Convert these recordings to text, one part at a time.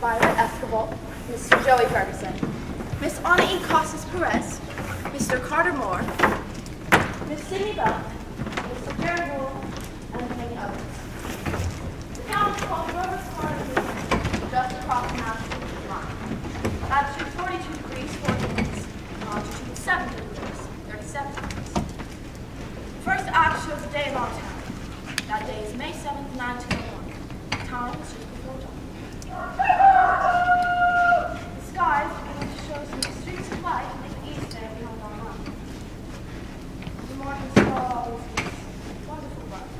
Violet Escobar, Mr. Joey Ferguson, Miss Anna E. Costas Perez, Mr. Carter Moore, Miss Sidney Bell, Mr. Jared Rule, and many others. The town is called Grover's Corner, just across the Massachusetts line. Latitude 42 degrees 40 minutes, longitude 7 degrees 37 minutes. The first act shows a day in our town. That day is May 7th, 1901. Time is just before dawn. The skies begin to show some streaks of light in the east there behind our mountains. The morning star always gives wonderful light.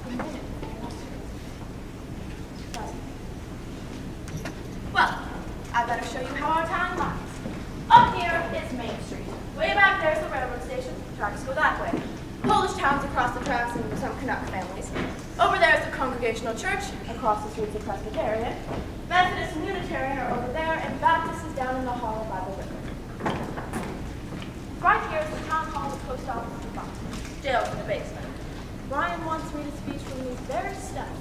The minute pleasant. Well, I better show you how our town lies. Up here is Main Street. Way back there's the railroad station. Tracks go that way. Polish towns across the tracks and some Canuck families. Over there is the Congregational Church. Across the streets, the Presbyterian. Methodist and Unitarian are over there, and Baptist is down in the hollow by the river. Right here is the town hall, the post office, and the box. Jail's in the basement. Ryan wants me to speak from these very steps.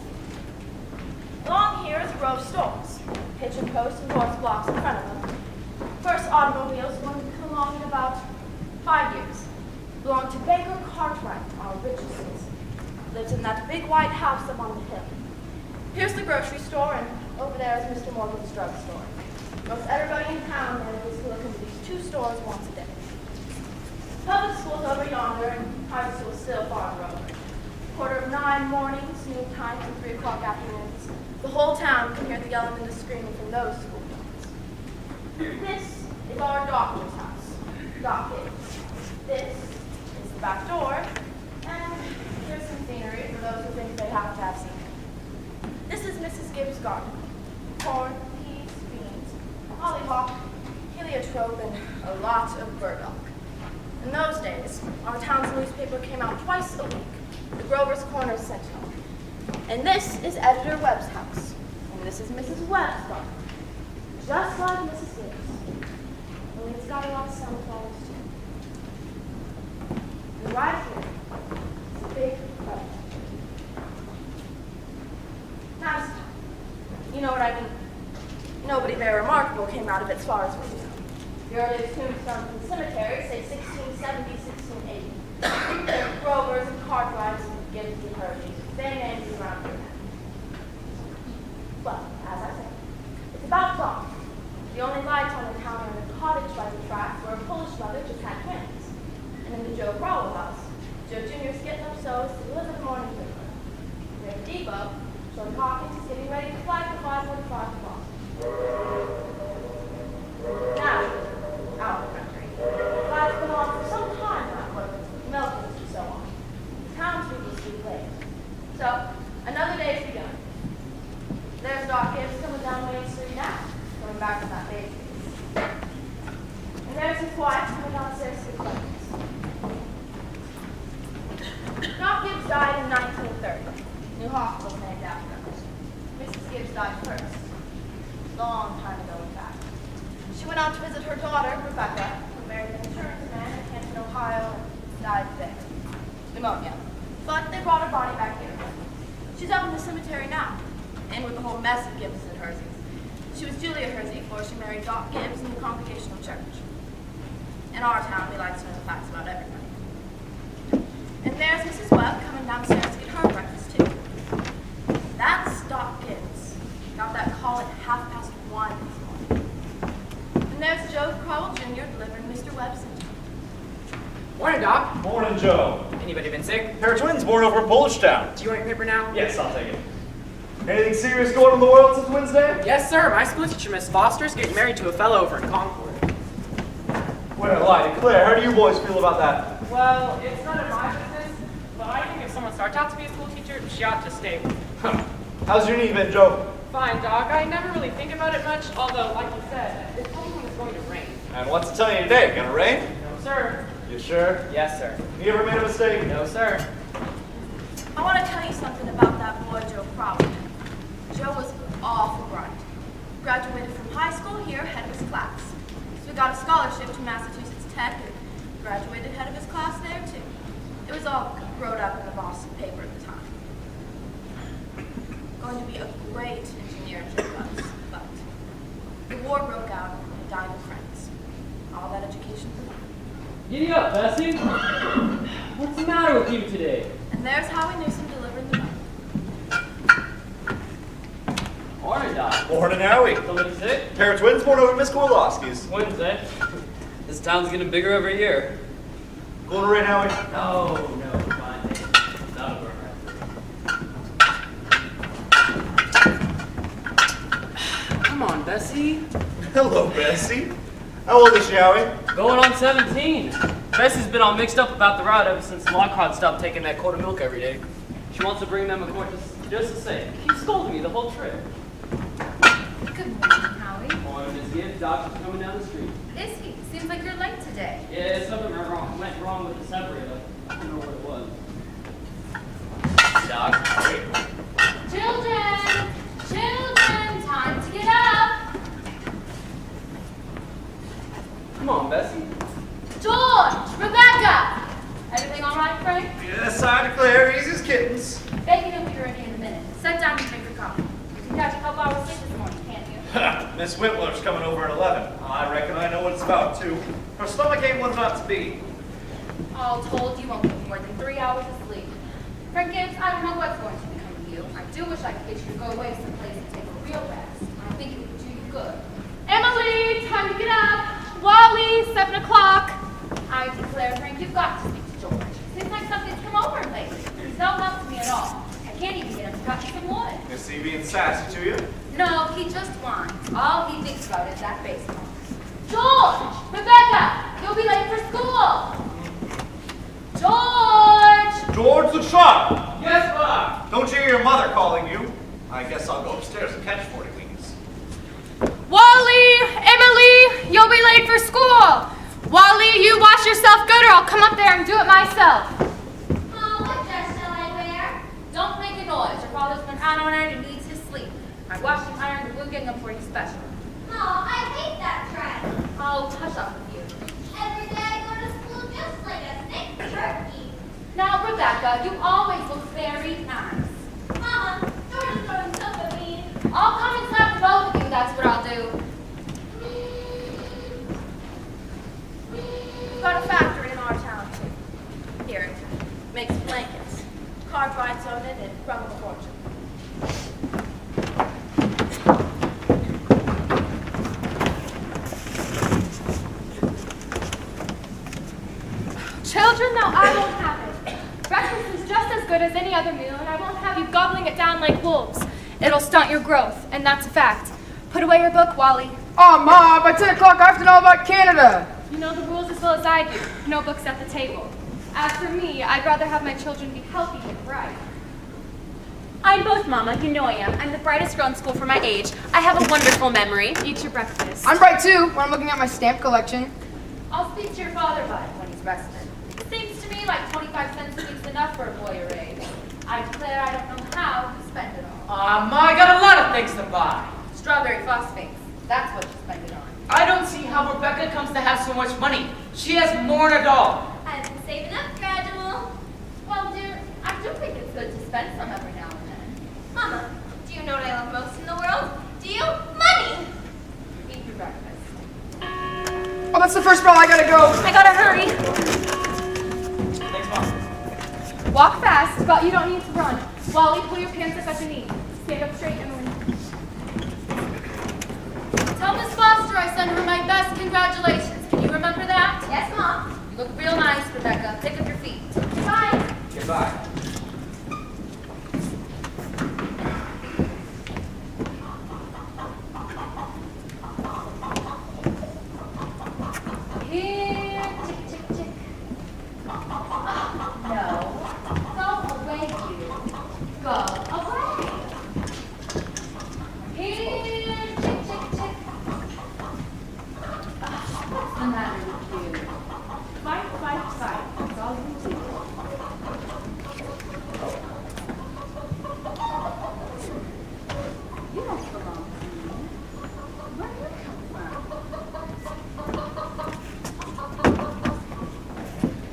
Along here is a row of stores. Hitching posts and horse blocks in front of them. First automobiles going to come along in about 5 years. Belong to Baker Cartwright, our richest citizen. Lives in that big white house up on the hill. Here's the grocery store, and over there is Mr. Morgan's drugstore. Most everybody in town manages to look into these two stores once a day. Public school's over yonder, and high school's still farther over. 9:15 mornings, noon time, and 3 o'clock afternoons. The whole town can hear the yelling and the screaming from those school bells. This is our doctor's house, Doc Gibbs. This is the back door, and here's some scenery for those who think they have to have scenery. This is Mrs. Gibbs' garden. Corn, peas, beans, hollyhock, heliotrope, and a lot of burdock. In those days, our town's newspaper came out twice a week, the Grover's Corner Sentinel. And this is Editor Webb's house. And this is Mrs. Webb's garden. Just like Mrs. Gibbs. Only it's got a lot of sunflowers too. And right here is a big garden. Nice. You know what I mean. Nobody very remarkable came out of it as far as we know. The earliest tombstones in the cemetery say 1670, 1680. There are Grovers and Cartwrights and Gibbs and Hershey's. Same names around here now. Well, as I said, it's about dawn. The only lights on the town are in the cottage by the tracks where a Polish mother just had twins. And in the Joe Crowell house, Joe Jr.'s getting up so as to deliver the morning paper. We have Depot. John Hawkins is getting ready to fly for 5:45 to Boston. Now, out of the country, flight's been on for some time now, but Melkins and so on. The townspeople sleep late. So, another day's begun. There's Doc Gibbs coming down Main Street now, coming back from that base. And there's his wife coming downstairs to the breakfast. Doc Gibbs died in 1930. New hospital named after him. Mrs. Gibbs died first. Long time ago, in fact. She went out to visit her daughter, Rebecca, who married an insurance man in Canton, Ohio, and died there. Pneumonia. But they brought her body back here. She's up in the cemetery now, and with the whole mess of Gibbs and Herzeys. She was Julia Hersey before she married Doc Gibbs in the Congregational Church. In our town, we like to know the facts about everybody. And there's Mrs. Webb coming downstairs to get her breakfast, too. That's Doc Gibbs. Got that call at 1:30 this morning. And there's Joe Crowell Jr. delivering Mr. Webb's central. Morning, Doc. Morning, Joe. Anybody been sick? Pair of twins born over in Polish Town. Do you want your paper now? Yes, I'll take it. Anything serious going on in the world since Wednesday? Yes, sir. My school teacher, Miss Foster's getting married to a fellow over in Concord. Well, I declare, how do you boys feel about that? Well, it's none of my business, but I think if someone starts out to be a school teacher, she ought to stay. How's your knee been, Joe? Fine, Doc. I never really think about it much, although, like you said, it's hoping it's going to rain. And what's it telling you today? Gonna rain? No, sir. You sure? Yes, sir. You ever made a mistake? No, sir. I want to tell you something about that boy, Joe Crowell. Joe was awful bright. Graduated from high school here, head of his class. So he got a scholarship to Massachusetts Tech and graduated head of his class there, too. It was all wrote up in the Boston paper at the time. Going to be a great engineer, Joe was, but war broke out and I died of friends. All that education for nothing. Giddy up, Bessie. What's the matter with you today? And there's Howie Newsom delivering the money. Morning, Doc. Morning, Howie. Somebody sick? Pair of twins born over at Miss Kowalski's. Wednesday. This town's getting bigger every year. Going to rain, Howie? No, fine. That'll burn right. Come on, Bessie. Hello, Bessie. How old is she, Howie? Going on 17. Bessie's been all mixed up about the route ever since Lockhart stopped taking that quart of milk every day. She wants to bring them a quart just the same. Keeps scolding me the whole trip. Good morning, Howie. Morning, Miss Gibbs. Doctor's coming down the street. Is he? Seems like you're late today. Yeah, something went wrong with the separator. I don't know what it was. Doc. Children! Children! Time to get up! Come on, Bessie. George! Rebecca! Everything all right, Frank? Yes, I declare, easy as kittens. Bacon will be ready in a minute. Sit down and drink your coffee. You can catch a couple hours sleep this morning, can't you? Miss Whitler's coming over at 11. I reckon I know what it's about, too. Her stomach ain't what it ought to be. All told, you won't get more than 3 hours of sleep. Frank Gibbs, I don't know what's going to become of you. I do wish I could get you to go away someplace and take a real rest. I think it would do you good. Emily, time to get up. Wally, 7 o'clock. I declare, Frank, you've got to speak to George. Seems like something's come over him lately. He's no help to me at all. I can't even get him to cut me some wood. Is he being sassy to you? No, he just whines. All he thinks about is that baseball. George! Rebecca! You'll be late for school! George! George the child! Yes, Bob. Don't you hear your mother calling you? I guess I'll go upstairs and catch 40 wings. Wally, Emily, you'll be late for school. Wally, you wash yourself good or I'll come up there and do it myself. Oh, what dress shall I wear? Don't make a noise. Your father's been out all night and needs his sleep. I washed and ironed the blue gingham for you special. Oh, I hate that dress. Oh, hush up with you. Every day I go to school just like a sick turkey. Now, Rebecca, you always look very nice. Mama, George is throwing soap at me. I'll come and slap the both of you, that's what I'll do. We've got a factory in our town, too. Here, it makes blankets. Cartwrights own it and run a fortune. Children, no, I won't have it. Breakfast is just as good as any other meal, and I won't have you gobbling it down like wolves. It'll stunt your growth, and that's a fact. Put away your book, Wally. Oh, Ma, by 10 o'clock I have to know about Canada. You know the rules as well as I do. No books at the table. As for me, I'd rather have my children be healthy than bright. I'm both, Mama. You know I am. I'm the brightest girl in school for my age. I have a wonderful memory. Eat your breakfast. I'm bright too when I'm looking at my stamp collection. I'll speak to your father about it when he's rested. Seems to me like 25 cents a week's enough for a boy your age. I declare I don't know how to spend it all. Ma, I got a lot of things to buy. Strawberry phosphates. That's what you spend it on. I don't see how Rebecca comes to have so much money. She has more than a dog. I've been saving up gradual. Well, dear, I do think it's good to spend some every now and then. Mama, do you know what I love most in the world? Do you? Money! Eat your breakfast. Oh, that's the first bell. I gotta go. I gotta hurry. Thanks, Mom. Walk fast, but you don't need to run. Wally, pull your pants up at the knee. Stand up straight, Emily. Tell Miss Foster I send her my best congratulations. Can you remember that? Yes, Mom. You look real nice, Rebecca. Pick up your feet. Bye. Goodbye. Here, tick, tick, tick. No. Go away, you. Go away. Here, tick, tick, tick. What's the matter with you? Fight, fight, fight. That's all you do. You don't belong to me. Where do you come from?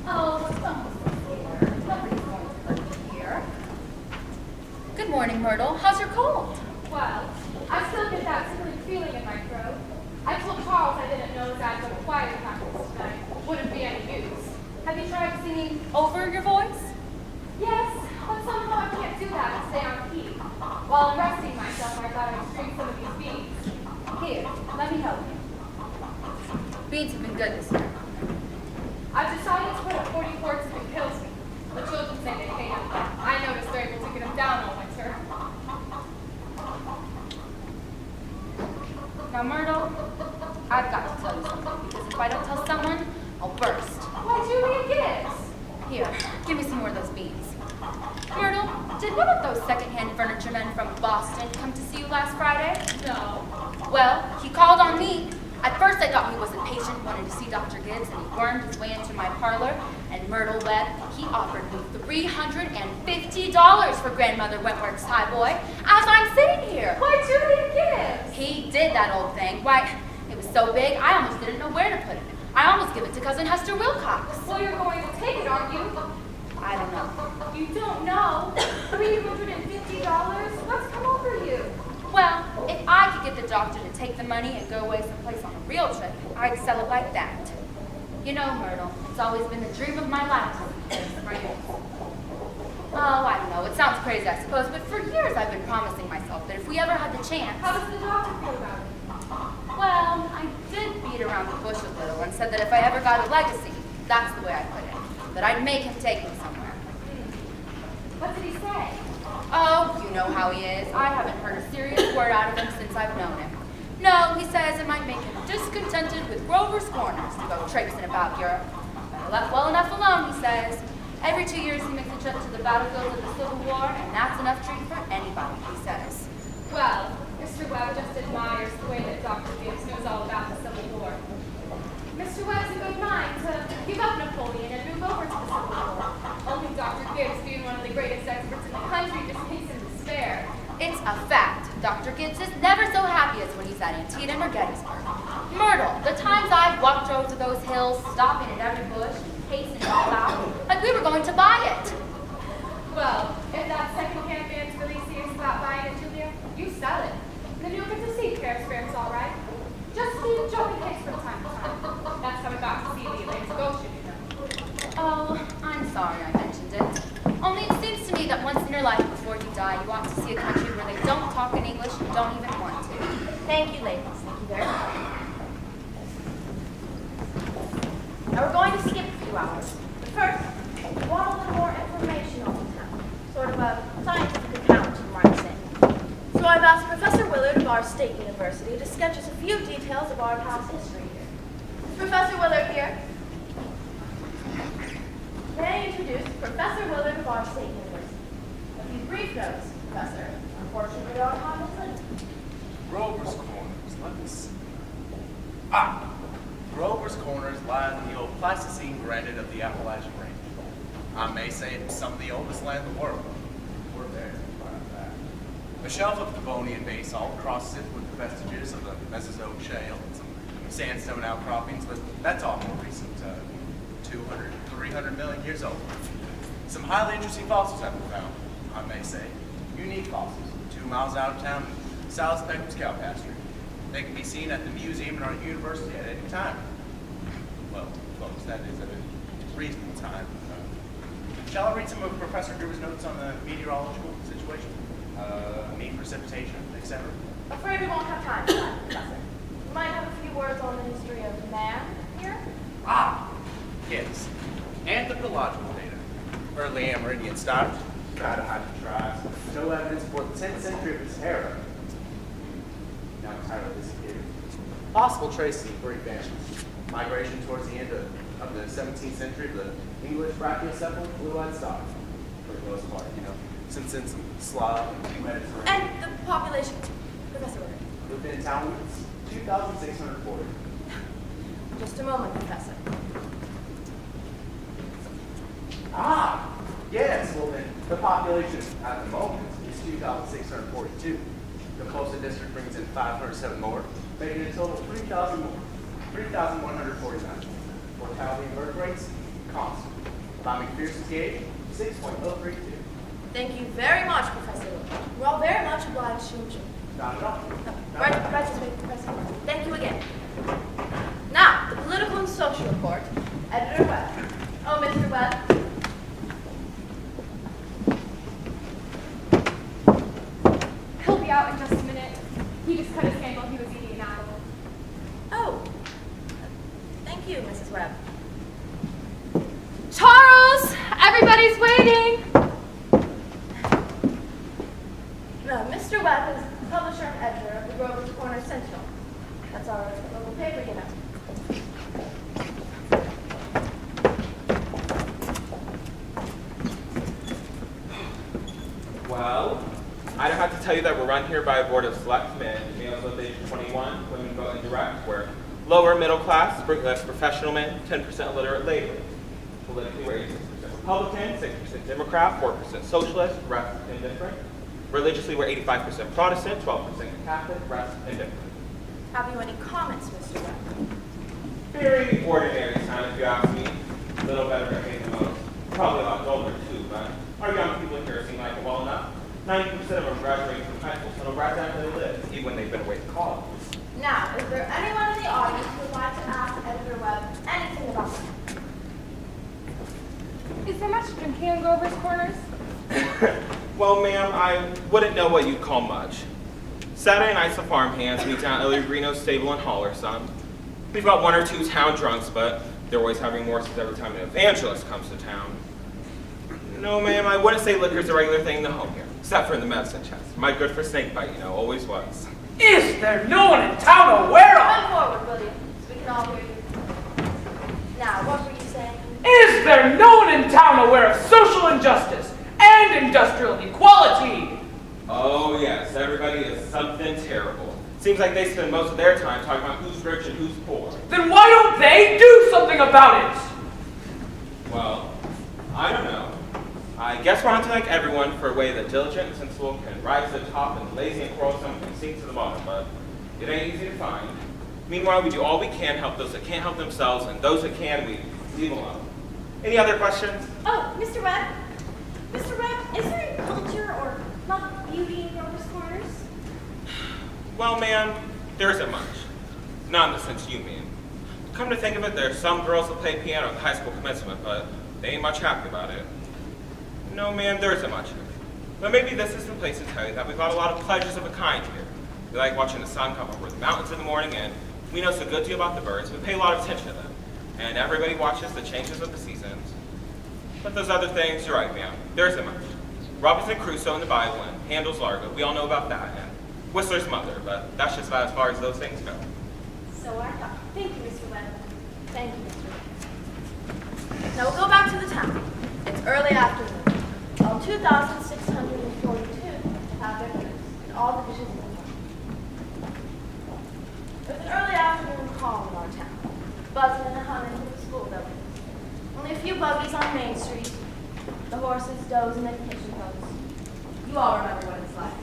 Oh, someone's here. Nobody's going to hurt you here. Good morning, Myrtle. How's your cold? Well, I still get that tickling feeling in my throat. I told Charles I didn't know his ads of choir practice tonight wouldn't be any use. Have you tried singing over your voice? Yes, but somehow I can't do that and stay on key. While I'm resting myself, I thought I'd stream some of these beats. Here, let me help you. Beans have been good this year. I've decided to put up 40 quarts in Pillsbury. The children say they hate them. I noticed they're able to get them down all winter. Now, Myrtle, I've got to tell you something, because if I don't tell someone, I'll burst. Why, Julia Gibbs? Here, give me some more of those beans. Myrtle, did one of those second-hand furniture men from Boston come to see you last Friday? No. Well, he called on me. At first I thought he was impatient, wanted to see Dr. Gibbs, and he wormed his way into my parlor. And Myrtle Webb, he offered me $350 for Grandmother Wentworth's tie boy as I'm sitting here. Why, Julia Gibbs? He did that old thing. Why, it was so big I almost didn't know where to put it. I almost give it to Cousin Hester Wilcox. Well, you're going to take it, aren't you? I don't know. You don't know? $350? What's come over you? Well, if I could get the doctor to take the money and go away someplace on a real trip, I'd sell it like that. You know, Myrtle, it's always been the dream of my life. Right? Oh, I don't know. It sounds crazy, I suppose, but for years I've been promising myself that if we ever had the chance... How does the doctor feel about it? Well, I did beat around the bush a little and said that if I ever got a legacy, that's the way I put it, that I'd make him take me somewhere. What did he say? Oh, you know how he is. I haven't heard a serious word out of him since I've known him. No, he says it might make him discontented with Grover's Corners to go traipsing about Europe. Better let well enough alone, he says. Every 2 years he makes a trip to the battlefields of the Civil War, and that's enough treat for anybody, he says. Well, Mr. Webb just admires the way that Dr. Gibbs knows all about the Civil War. Mr. Webb's a good mind to give up Napoleon and move over to the Civil War. Only Dr. Gibbs, being one of the greatest experts in the country, just thinks in despair. It's a fact. Dr. Gibbs is never so happy as when he's at Antietam or Gettysburg. Myrtle, the times I've walked over to those hills, stopping at every bush, and tasting it all out, like we were going to buy it. Well, if that second-hand man's really serious about buying it, Julia, you sell it. Then you'll get to see Paris Fair's all right. Just be a joking case from time to time. That's how we got to see the Atlantic Ocean, you know. Oh, I'm sorry I mentioned it. Only it seems to me that once in your life before you die, you ought to see a country where they don't talk in English and don't even want to. Thank you, ladies. Thank you very much. Now we're going to skip a few hours. But first, we want a little more information on the town. Sort of a scientific account, you might say. So I've asked Professor Willard of our state university to sketch us a few details of our past history here. Is Professor Willard here? May I introduce Professor Willard of our state university? A few brief notes, Professor. Unfortunately, our time is limited. Grover's Corners, let me see. Grover's Corners lie in the old Pleistocene granite of the Appalachian Range. I may say it's some of the oldest land in the world. We're there to find that. A shelf of Devonian basalt crosses it with the vestiges of the Mesozoic shale and some sandstone outcroppings, but that's all more recent, 200, 300 million years old. Some highly interesting fossils have been found, I may say. Unique fossils, 2 miles out of town, South Spectrum's cow pasture. They can be seen at the museum in our university at any time. Well, folks, that is at a reasonable time. Shall I read some of Professor Gruber's notes on the meteorological situation? Mean precipitation, etc.? Afraid we won't have time for that, Professor. We might have a few words on the history of man here. Yes. Anthropological data. Early Amerindian start. Stratified tribes. No evidence for the 10th century of the Sahara. Now entirely disappeared. Possible traces of brief vanishment. Migration towards the end of the 17th century of the English brachiocephal blue-eyed stock. For the most part, you know. Since then, some Slav and Mediterranean. And the population, Professor Willard. Within town limits, 2,640. Just a moment, Professor. Yes, well then, the population at the moment is 2,642. The postal district brings in 507 more, making a total of 3,000 more. 3,149. Mortality and birth rates, constant. By McPherson's gauge, 6.032. Thank you very much, Professor Willard. We're all very much obliged to you. Not at all. Right, Professor. Thank you again. around just a minute. He just cut his hand while he was eating an apple. Oh, thank you, Mrs. Webb. Charles! Everybody's waiting! Mr. Webb is publisher and editor of the Grover's Corner Sentinel. That's our local paper, you know. Well, I don't have to tell you that we're run here by a board of select men, males of age 21, women vote indirect, we're lower middle class, less professional men, 10% illiterate labor. Politically, we're 86% Republican, 6% Democrat, 4% Socialist, rest indifferent. Religiously, we're 85% Protestant, 12% Catholic, rest indifferent. Have you any comments, Mr. Webb? Very ordinary time, if you ask me. A little better behaved than most. Probably a lot older, too, but our young people here seem like it well enough. 90% of them graduating from high school, so they'll right down where they live, even when they've been away to college. Now, is there anyone in the audience who would like to ask Editor Webb anything about them? Is there much drinking in Grover's Corners? Well, ma'am, I wouldn't know what you'd call much. Saturday nights the farm hands meet down at Ellie Greeno's stable and hall or some. We've got one or two town drunks, but they're always having morsels every time an evangelist comes to town. No, ma'am, I wouldn't say liquor's a regular thing in the home here, except for in the medicine chest. My good for snake bite, you know, always was. Is there no one in town aware of? Come forward, William, so we can all hear you. Now, what were you saying? Is there no one in town aware of social injustice and industrial equality? Oh, yes, everybody is something terrible. Seems like they spend most of their time talking about who's rich and who's poor. Then why don't they do something about it? Well, I don't know. I guess we're hunting like everyone for a way that diligent and sensible can rise to the top and lazy and quarrelsome can sink to the bottom, but it ain't easy to find. Meanwhile, we do all we can to help those that can't help themselves, and those that can, we leave alone. Any other questions? Oh, Mr. Webb. Mr. Webb, is there any culture or love of beauty in Grover's Corners? Well, ma'am, there isn't much. Not in the sense you mean. Come to think of it, there's some girls that play piano at the high school commencement, but they ain't much happy about it. No, ma'am, there isn't much. But maybe this is the place to tell you that we've got a lot of pleasures of a kind here. We like watching the sun come over the mountains in the morning, and we know so good deal about the birds. We pay a lot of attention to them. And everybody watches the changes of the seasons. But those other things, you're right, ma'am. There isn't much. Robinson Crusoe in the Bible and Handel's Largo, we all know about that. And Whistler's Mother, but that's just about as far as those things go. So I thought. Thank you, Mr. Webb. Thank you, Mr. Webb. Now we'll go back to the town. It's early afternoon. All 2,642 have their dinners in all divisions of the town. There's an early afternoon calm in our town, buzzing and humming through the school buildings. Only a few buggies on Main Street. The horses doze in their kitchen posts. You all remember what it's like.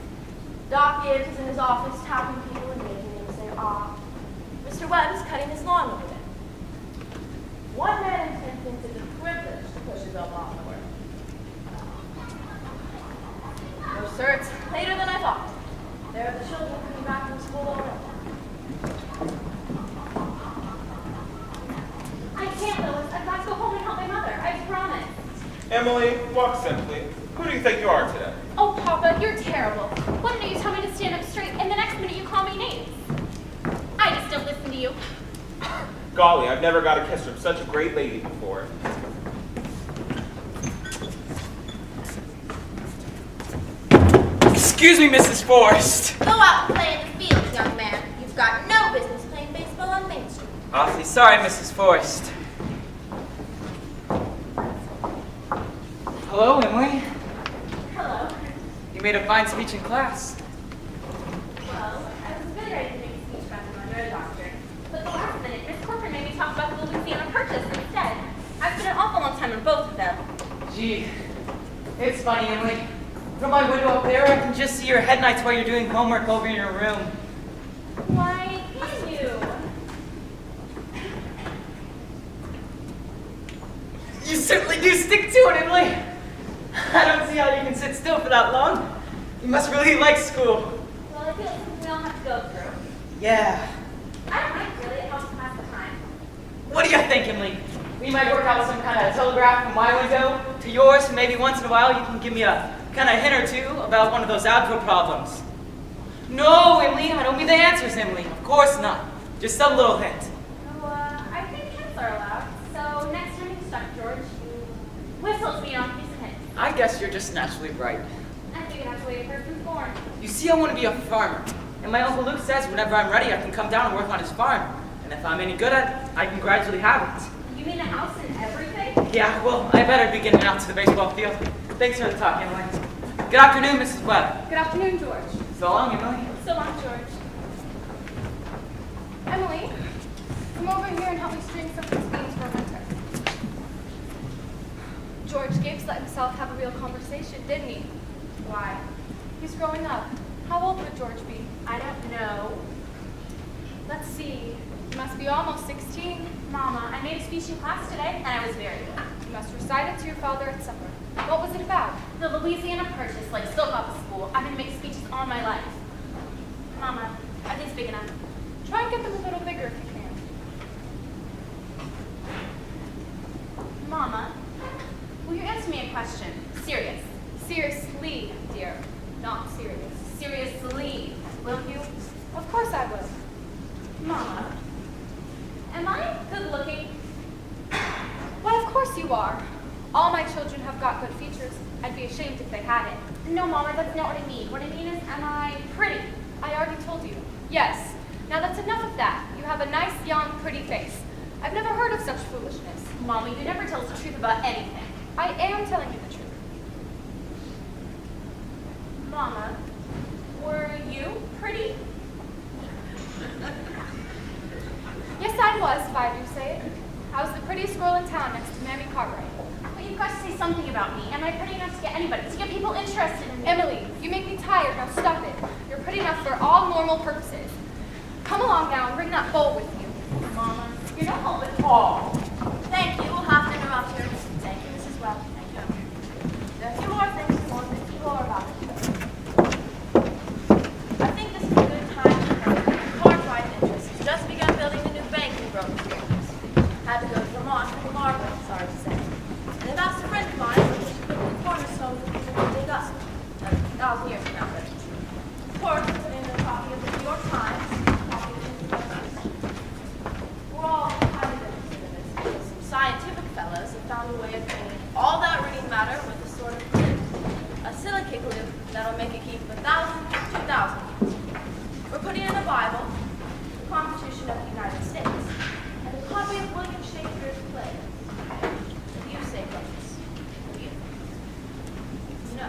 Doc Gibbs is in his office tapping people and making them say, ah. Mr. Webb is cutting his lawn over there. One man in 10 thinks it's a privilege to push his own lawnmower. No, sir, it's later than I thought. There are the children coming back from school already. I can't, Lois. I've got to go home and help my mother. I promise. Emily, walk simply. Who do you think you are today? Oh, Papa, you're terrible. One minute you tell me to stand up straight, and the next minute you call me names. I just don't listen to you. Golly, I've never got a kiss from such a great lady before. Excuse me, Mrs. Forrest. Go out and play in the fields, young man. You've got no business playing baseball on Main Street. Awfully sorry, Mrs. Forrest. Hello, Emily. Hello. You made a fine speech in class. Well, I was really ready to make a speech about the mother of a doctor. But the last minute, Miss Corcoran made me talk about the Louisiana Purchase instead. I've spent an awful long time on both of them. Gee, it's funny, Emily. From my window up there, I can just see your headlights while you're doing homework over in your room. Why, can you? You certainly do stick to it, Emily. I don't see how you can sit still for that long. You must really like school. Well, I feel it's something we all have to go through. Yeah. I don't mind, really. It helps pass the time. What do you think, Emily? We might work out some kind of telegraph from my window to yours, and maybe once in a while you can give me a kind of hint or two about one of those algebra problems. No, Emily, I don't mean the answers, Emily. Of course not. Just some little hint. Oh, I think hints are allowed. So next time you're stuck, George, you whistle to me on a piece of hint. I guess you're just naturally bright. I figure that's the way a person's born. You see, I want to be a farmer. And my Uncle Luke says whenever I'm ready, I can come down and work on his farm. And if I'm any good at it, I can gradually have it. You mean a house and everything? Yeah, well, I better be getting out to the baseball field. Thanks for the talk, Emily. Good afternoon, Mrs. Webb. Good afternoon, George. So long, Emily. So long, George. Emily, come over here and help me string some of these beans for winter. George Gibbs let himself have a real conversation, didn't he? Why? He's growing up. How old would George be? I don't know. Let's see. He must be almost 16. Mama, I made a speech in class today, and I was very good. You must recite it to your father at supper. What was it about? The Louisiana Purchase, like Silk off of school. I've been making speeches all my life. Mama, are these big enough? Try and get them a little bigger if you can. Mama, will you answer me a question? Serious. Seriously, dear. Not serious. Seriously, will you? Of course I will. Mama, am I good looking? Why, of course you are. All my children have got good features. I'd be ashamed if they hadn't. No, Mama, that's not what I mean. What I mean is, am I pretty? I already told you. Yes. Now that's enough of that. You have a nice, young, pretty face. I've never heard of such foolishness. Mama, you never tell us the truth about anything. I am telling you the truth. Mama, were you pretty? Yes, I was, if I do say it. I was the prettiest girl in town next to Mammy Cartwright. But you've got to say something about me. Am I pretty enough to get anybody, to get people interested in me? Emily, you make me tired. Now stop it. You're pretty enough for all normal purposes. Come along now and bring that bowl with you. Mama, you're not help at all. Thank you. We'll have to interrupt here. Thank you, Mrs. Webb. Thank you. There are a few more things more about it. I think this is a good time to know Cartwright Interest has just begun building the new bank in Grosvenor. Had to go to Vermont for Margaret, sorry to say. And they've asked a friend of mine if we should put in the cornerstone for people to dig us. 1,000 years from now, but of course, put in a copy of the New York Times, a copy of the New York Times. We're all kind of interested in this because some scientific fellows have found a way of bringing all that reading matter with a sort of glue, a silicate glue that'll make it keep 1,000 to 2,000 years. We're putting in the Bible, the Constitution of the United States, and a copy of William Shakespeare's play. What do you say, brothers? What do you think? No.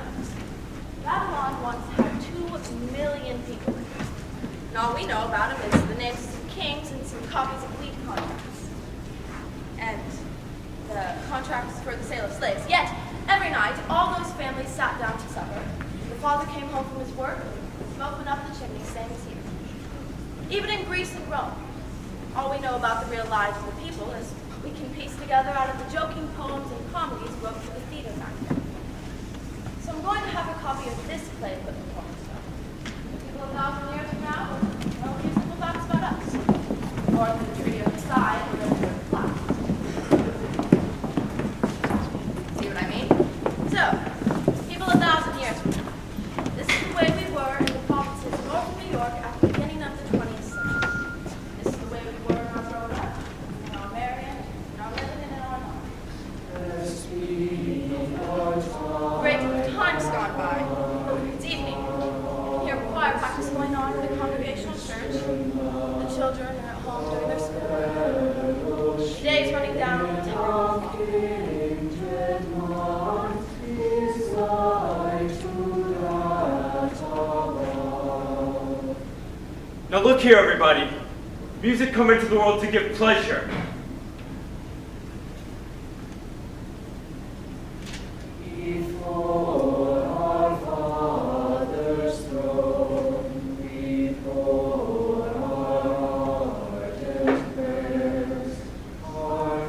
Babylon once had 2 million people. And all we know about him is the names of some kings and some copies of lead contracts. And the contracts for the sale of slaves. Yet, every night, all those families sat down to supper. The father came home from his work, smoke went up the chimney, same as here. Even in Greece and Rome, all we know about the real lives of the people is we can piece together out of the joking poems and comedies wrote for the theater back then. So I'm going to have a copy of this play put in the cornerstone. People 1,000 years from now will know useful facts about us. Or the Treaty of Versailles will go through the cloud. See what I mean? So, people 1,000 years from now, this is the way we were in the provinces north of New York at the beginning of the 20th century. This is the way we were in our growing up, in our marrying, in our living, and in our knowledge. Great time's gone by. It's evening. You hear choir practice going on in the congregational church. The children are at home doing their schoolwork. The day's running down the town. Now look here, everybody. Music come into the world to give pleasure. Before our Father's throne, before our ardent prayers, our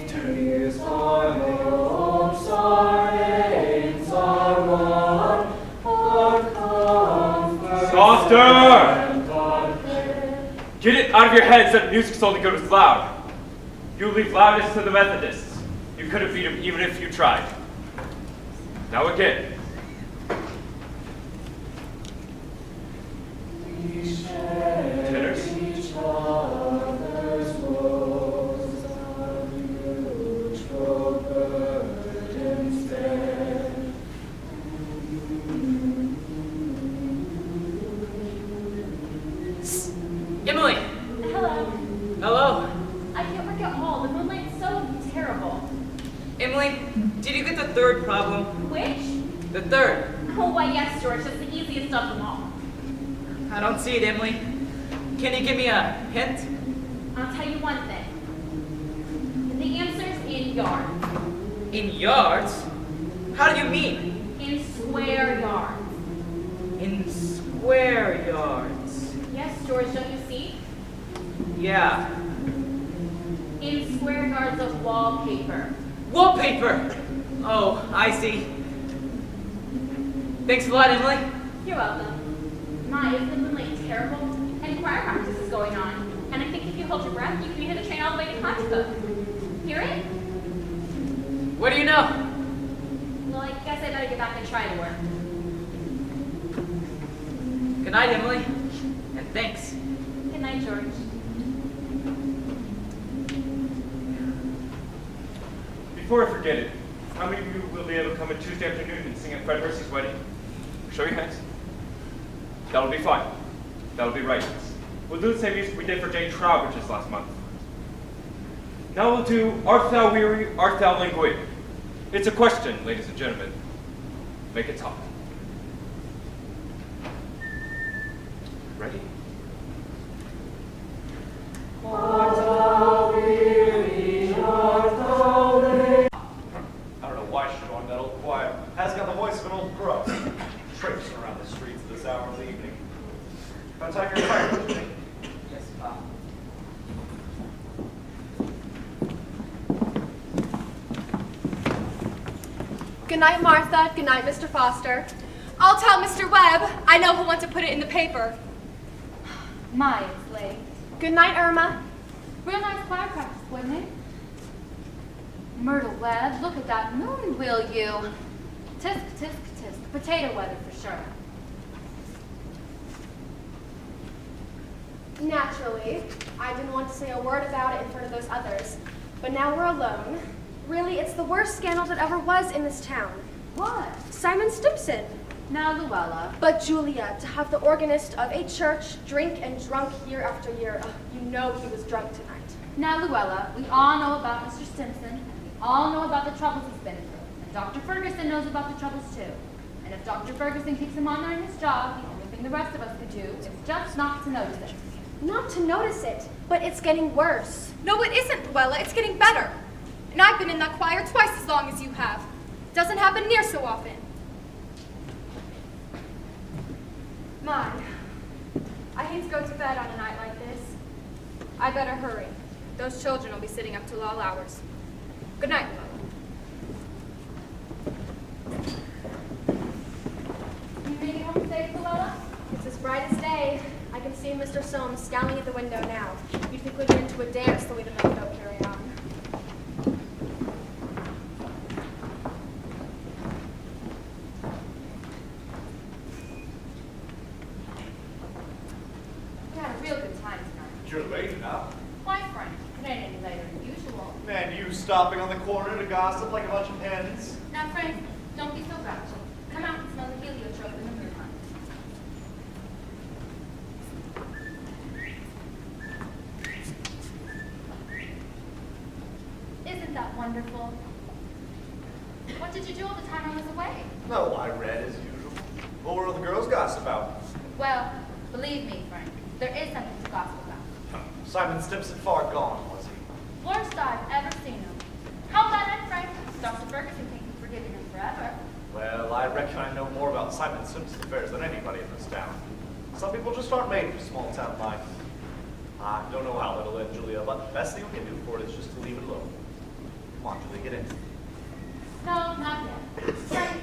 fears, our hopes, our aims, our one, our comfort. Softer! Get it out of your heads that music's only good with loud. You leave loudness to the Methodists. You couldn't beat them even if you tried. Now again. Why, yes, George, that's the easiest of them all. I don't see it, Emily. Can you give me a hint? I'll tell you one thing. The answer's in yards. In yards? How do you mean? In square yards. In square yards. Yes, George, don't you see? Yeah. In square yards of wallpaper. Wallpaper! Oh, I see. Thanks a lot, Emily. You're welcome. My, isn't the like terrible? And choir practice is going on. And I think if you hold your breath, you can be hit the train all the way to Contico. Hear it? What do you know? Well, I guess I better get back and try to work. Good night, Emily. And thanks. Good night, George. Before I forget it, how many of you will be able to come in Tuesday afternoon and sing at Fred Hersey's wedding? Show your hands. That'll be fine. That'll be right. We'll do the same music we did for Jane Trowbridge's last month. Now we'll do Art Thou Weary, Art Thou Languid. It's a question, ladies and gentlemen. Make it talk. Ready? Art thou weary, art thou lame? I don't know why she joined that old choir. Has got the voice of an old crow. Traipsing around the streets at this hour of the evening. By the time you're tired, don't you think? Yes, Pop. Good night, Martha. Good night, Mr. Foster. I'll tell Mr. Webb. I know he'll want to put it in the paper. My, it's late. Good night, Irma. Real nice choir practice, wasn't it? Myrtle Webb, look at that moon, will you? Tisk, tisk, tisk. Potato weather for sure. Naturally, I didn't want to say a word about it in front of those others. But now we're alone. Really, it's the worst scandal that ever was in this town. What? Simon Stimpson. Now, Luella. But Julia, to have the organist of a church drink and drunk year after year, you know he was drunk tonight. Now, Luella, we all know about Mr. Stimson, and we all know about the troubles he's been through. And Dr. Ferguson knows about the troubles too. And if Dr. Ferguson keeps him on doing his job, the only thing the rest of us could do is just not to notice it. Not to notice it, but it's getting worse. No, it isn't, Luella. It's getting better. And I've been in that choir twice as long as you have. Doesn't happen near so often. Mine. I hate to go to bed on a night like this. I better hurry. Those children will be sitting up till all hours. Good night, Luella. You made it home safe, Luella? It's as bright as day. I can see Mr. Soames scowling at the window now. You'd think we'd get into a dance the way the men don't carry on. We had a real good time tonight. You're late now. Why, Frank? It ain't any later than usual. Man, you stopping on the corner to gossip like a bunch of hens. Now, Frank, don't be so grouchy. Come out and smell the heliotrope in the moonlight. Isn't that wonderful? What did you do all the time I was away? No, I read as usual. What were all the girls gossip about? Well, believe me, Frank, there is something to gossip about. Simon Stimpson far gone, was he? Worst I've ever seen him. How about that, Frank? Dr. Ferguson can't be forgiving him forever. Well, I reckon I know more about Simon Stimpson's affairs than anybody in this town. Some people just aren't made for small town life. I don't know how that'll end, Julia, but the best thing we can do for it is just to leave it alone. Come on, Julia, get in. No, not yet. Frank,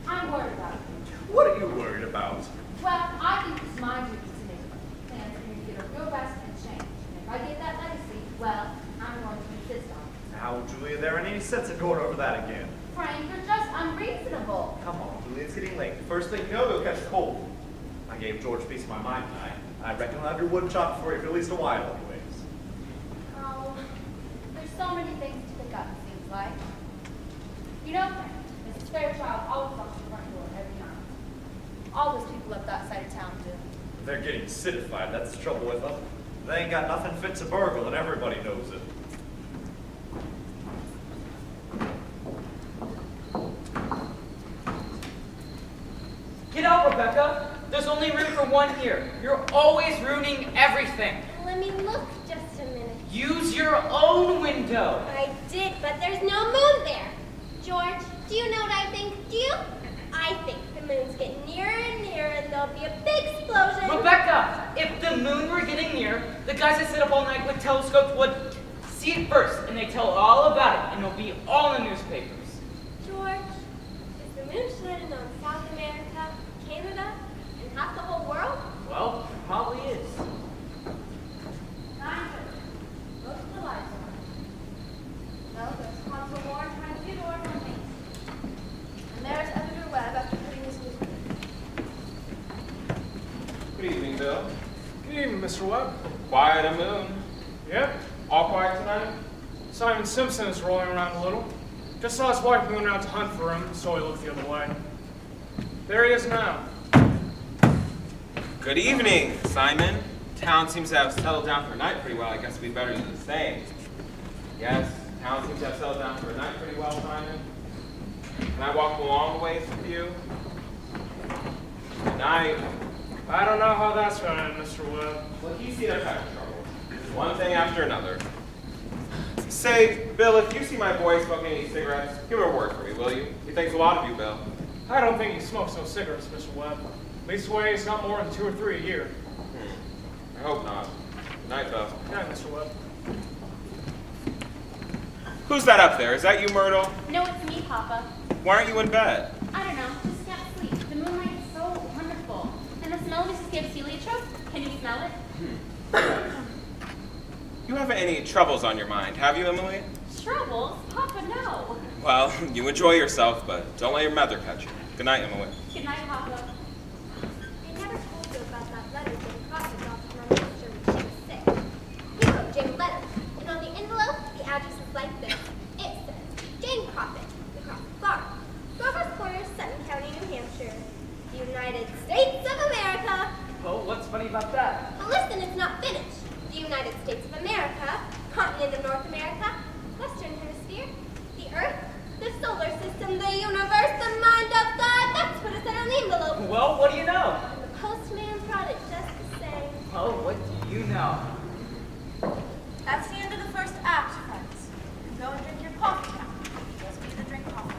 I'm worried about you. What are you worried about? Well, I think it's my duty to make plans for you to get a real rest and change. And if I get that legacy, well, I'm going to insist on it. Now, Julia, there ain't any sense in going over that again. Frank, you're just unreasonable. Come on, Julia, it's getting late. First thing you know, you'll catch a cold. I gave George a piece of my mind tonight. I reckon I'll have your wood chopped for you for at least a while, anyways. Oh, there's so many things to pick up, it seems like. You know, Frank, Mrs. Fairchild always locks the front door every night. All those people up that side of town do. They're getting citified, that's the trouble with them. They ain't got nothing fit to burgle, and everybody knows it. There's only room for one here. You're always ruining everything. Let me look just a minute. Use your own window. I did, but there's no moon there. George, do you know what I think? Do you? I think the moon's getting nearer and nearer and there'll be a big explosion. Rebecca, if the moon were getting near, the guys that sit up all night with telescopes would see it first, and they tell all about it, and it'll be all in the newspapers. George, is the moon shining on South America, Canada, and half the whole world? Well, it probably is. 9:30. Most of the lights are on. No, there's Consul Warren trying to get order on me. And there's Editor Webb after putting his newspaper. Good evening, Bill. Good evening, Mr. Webb. Quiet a moon. Yep. All quiet tonight? Simon Simpson is rolling around a little. Just saw his wife moving out to hunt for him, so he looked the other way. There he is now. Good evening, Simon. Town seems to have settled down for a night pretty well. I guess we'd better do the same. Yes, town seems to have settled down for a night pretty well, Simon. Can I walk a long ways with you? Good night. I don't know how that's going to end, Mr. Webb. Well, you see, I've had trouble. One thing after another. Say, Bill, if you see my boy smoking any cigarettes, give him a word for me, will you? He thinks a lot of you, Bill. I don't think he smokes no cigarettes, Mr. Webb. Leastways, not more than 2 or 3 a year. I hope not. Good night, Bill. Good night, Mr. Webb. Who's that up there? Is that you, Myrtle? No, it's me, Papa. Why aren't you in bed? I don't know, just can't sleep. The moonlight is so wonderful. And the smell of Mrs. Gibbs' heliotrope, can you smell it? You haven't any troubles on your mind, have you, Emily? Troubles? Papa, no. Well, you enjoy yourself, but don't let your mother catch you. Good night, Emily. Good night, Papa. I never told you about that letter Jane Crockett got from her sister when she was sick. He wrote Jane a letter, and on the envelope, the address is like this. It says, Jane Crockett, across the farm, Grover's Corners, Sutton County, New Hampshire, United States of America. Well, what's funny about that? But listen, it's not finished. The United States of America, continent of North America, Western Hemisphere, the Earth, the solar system, the universe, the mind of God. That's what it said on the envelope. Well, what do you know? And the postman brought it just the same. Oh, what do you know? That's the end of the first act, friends. Go and drink your coffee now. Let's be the drink coffee.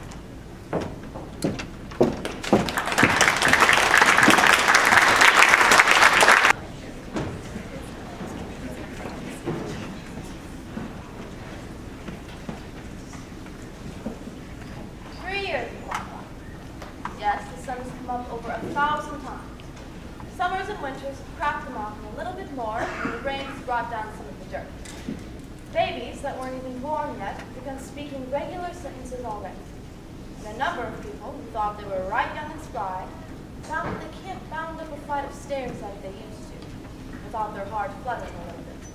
Yes, the sun has come up over 1,000 times. Summers and winters have cracked them off a little bit more, and the rain has brought down some of the dirt. Babies that weren't even born yet have begun speaking regular sentences already. And a number of people who thought they were right young and spry found that they can't bound up a flight of stairs like they used to, without their heart fluttering a little bit.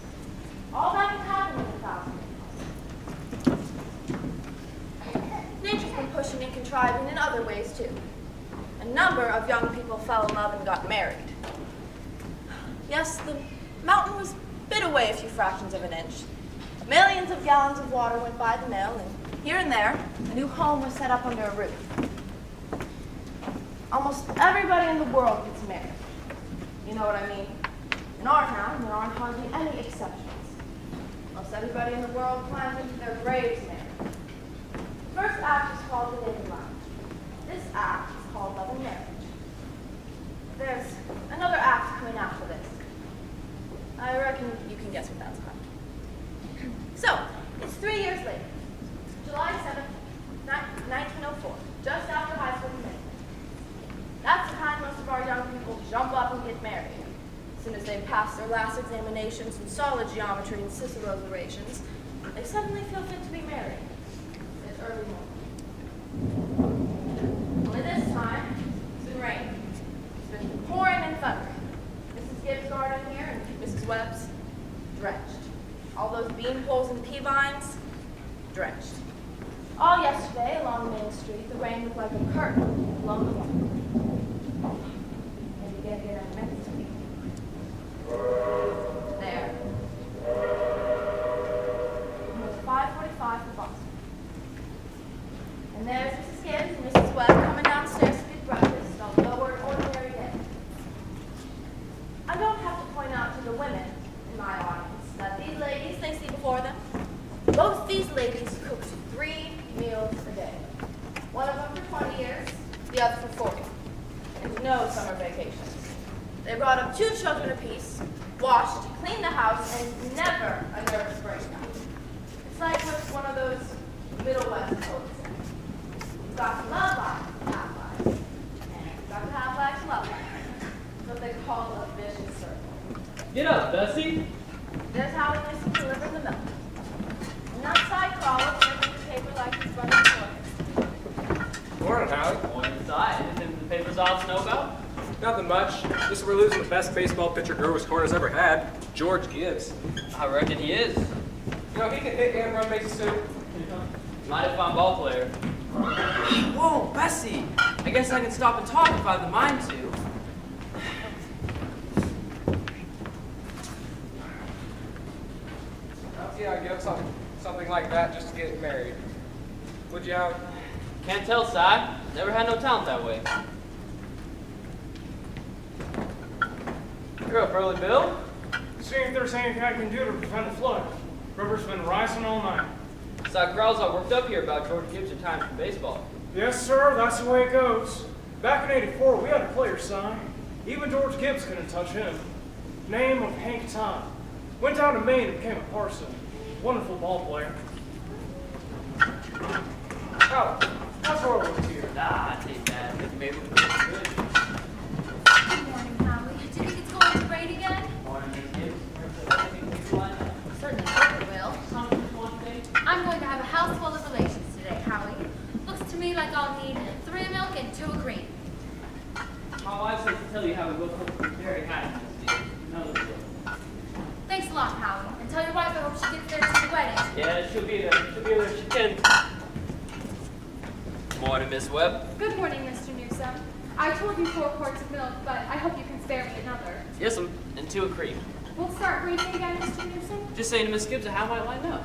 All that can happen in 1,000 years. Nature's been pushing and contriving in other ways too. A number of young people fell in love and got married. Yes, the mountain was bit away a few fractions of an inch. Millions of gallons of water went by the mill, and here and there, a new home was set up under a roof. Almost everybody in the world gets married. You know what I mean? In our town, there aren't hardly any exceptions. Most everybody in the world climbs into their graves married. The first act is called the dating lounge. This act is called love and marriage. There's another act coming after this. I reckon you can guess what that's about. So, it's 3 years later, July 7th, 1904, just after high school commencement. That's the time most of our young people jump up and get married. As soon as they pass their last examinations in solid geometry and Cicero's orations, they suddenly feel fit to be married. It's early morning. Only this time, it's been raining. It's been pouring and thundering. Mrs. Gibbs' garden here and Mrs. Webb's, drenched. All those bean poles and pea vines, drenched. All yesterday, along Main Street, the rain looked like a curtain along the wall. And you get here next to me. There. It was 5:45 for Boston. And there's Mrs. Gibbs and Mrs. Webb coming downstairs to get breakfast, although we're an ordinary day. They brought up 2 children apiece, washed, cleaned the house, and never a nervous breakdown. It's like with one of those Middle West quotes. You've got to love life, have life. And you've got to have life to love life. That's what they call a vicious circle. Get up, Bessie. There's how we used to deliver the milk. An outside crawler delivering the paper like he's running for Morning, Howie. Going inside. Anything the papers office know about? Nothing much. Just we're losing the best baseball pitcher Grover's Corners ever had, George Gibbs. I reckon he is. You know, he can hit and run bases too. Mighty fine ball player. Whoa, Bessie! I guess I can stop and talk if I have the mind to. Yeah, I guess something like that just to get married. Would you, Howie? Can't tell, Si. Never had no talent that way. You're up early, Bill. Seeing if there's anything I can do to prevent a flood. River's been rising all night. Si Crowell's all worked up here about George Gibbs retiring from baseball. Yes, sir, that's the way it goes. Back in '84, we had a player sign. Even George Gibbs couldn't touch him. Name of Hank Tom. Went down to Maine and became a parson. Wonderful ball player. Oh, that's where I looked here. Nah, I take that. Maybe we'll be good. Good morning, Howie. Do you think it's going to rain again? Morning, Miss Gibbs. Certainly hope it will. I'm going to have a house full of relations today, Howie. Looks to me like I'll need 3 of milk and 2 of cream. My wife says to tell you how we both hope to be very happy this year. None of us will. Thanks a lot, Howie. And tell your wife I hope she gets there to the wedding. Yeah, she'll be there. She'll be there if she can. Morning, Miss Webb. Good morning, Mr. Newsom. I told you 4 quarts of milk, but I hope you can spare me another. Yes, and 2 of cream. We'll start briefing again, Mr. Newsom. Just saying to Miss Gibbs, how might I know?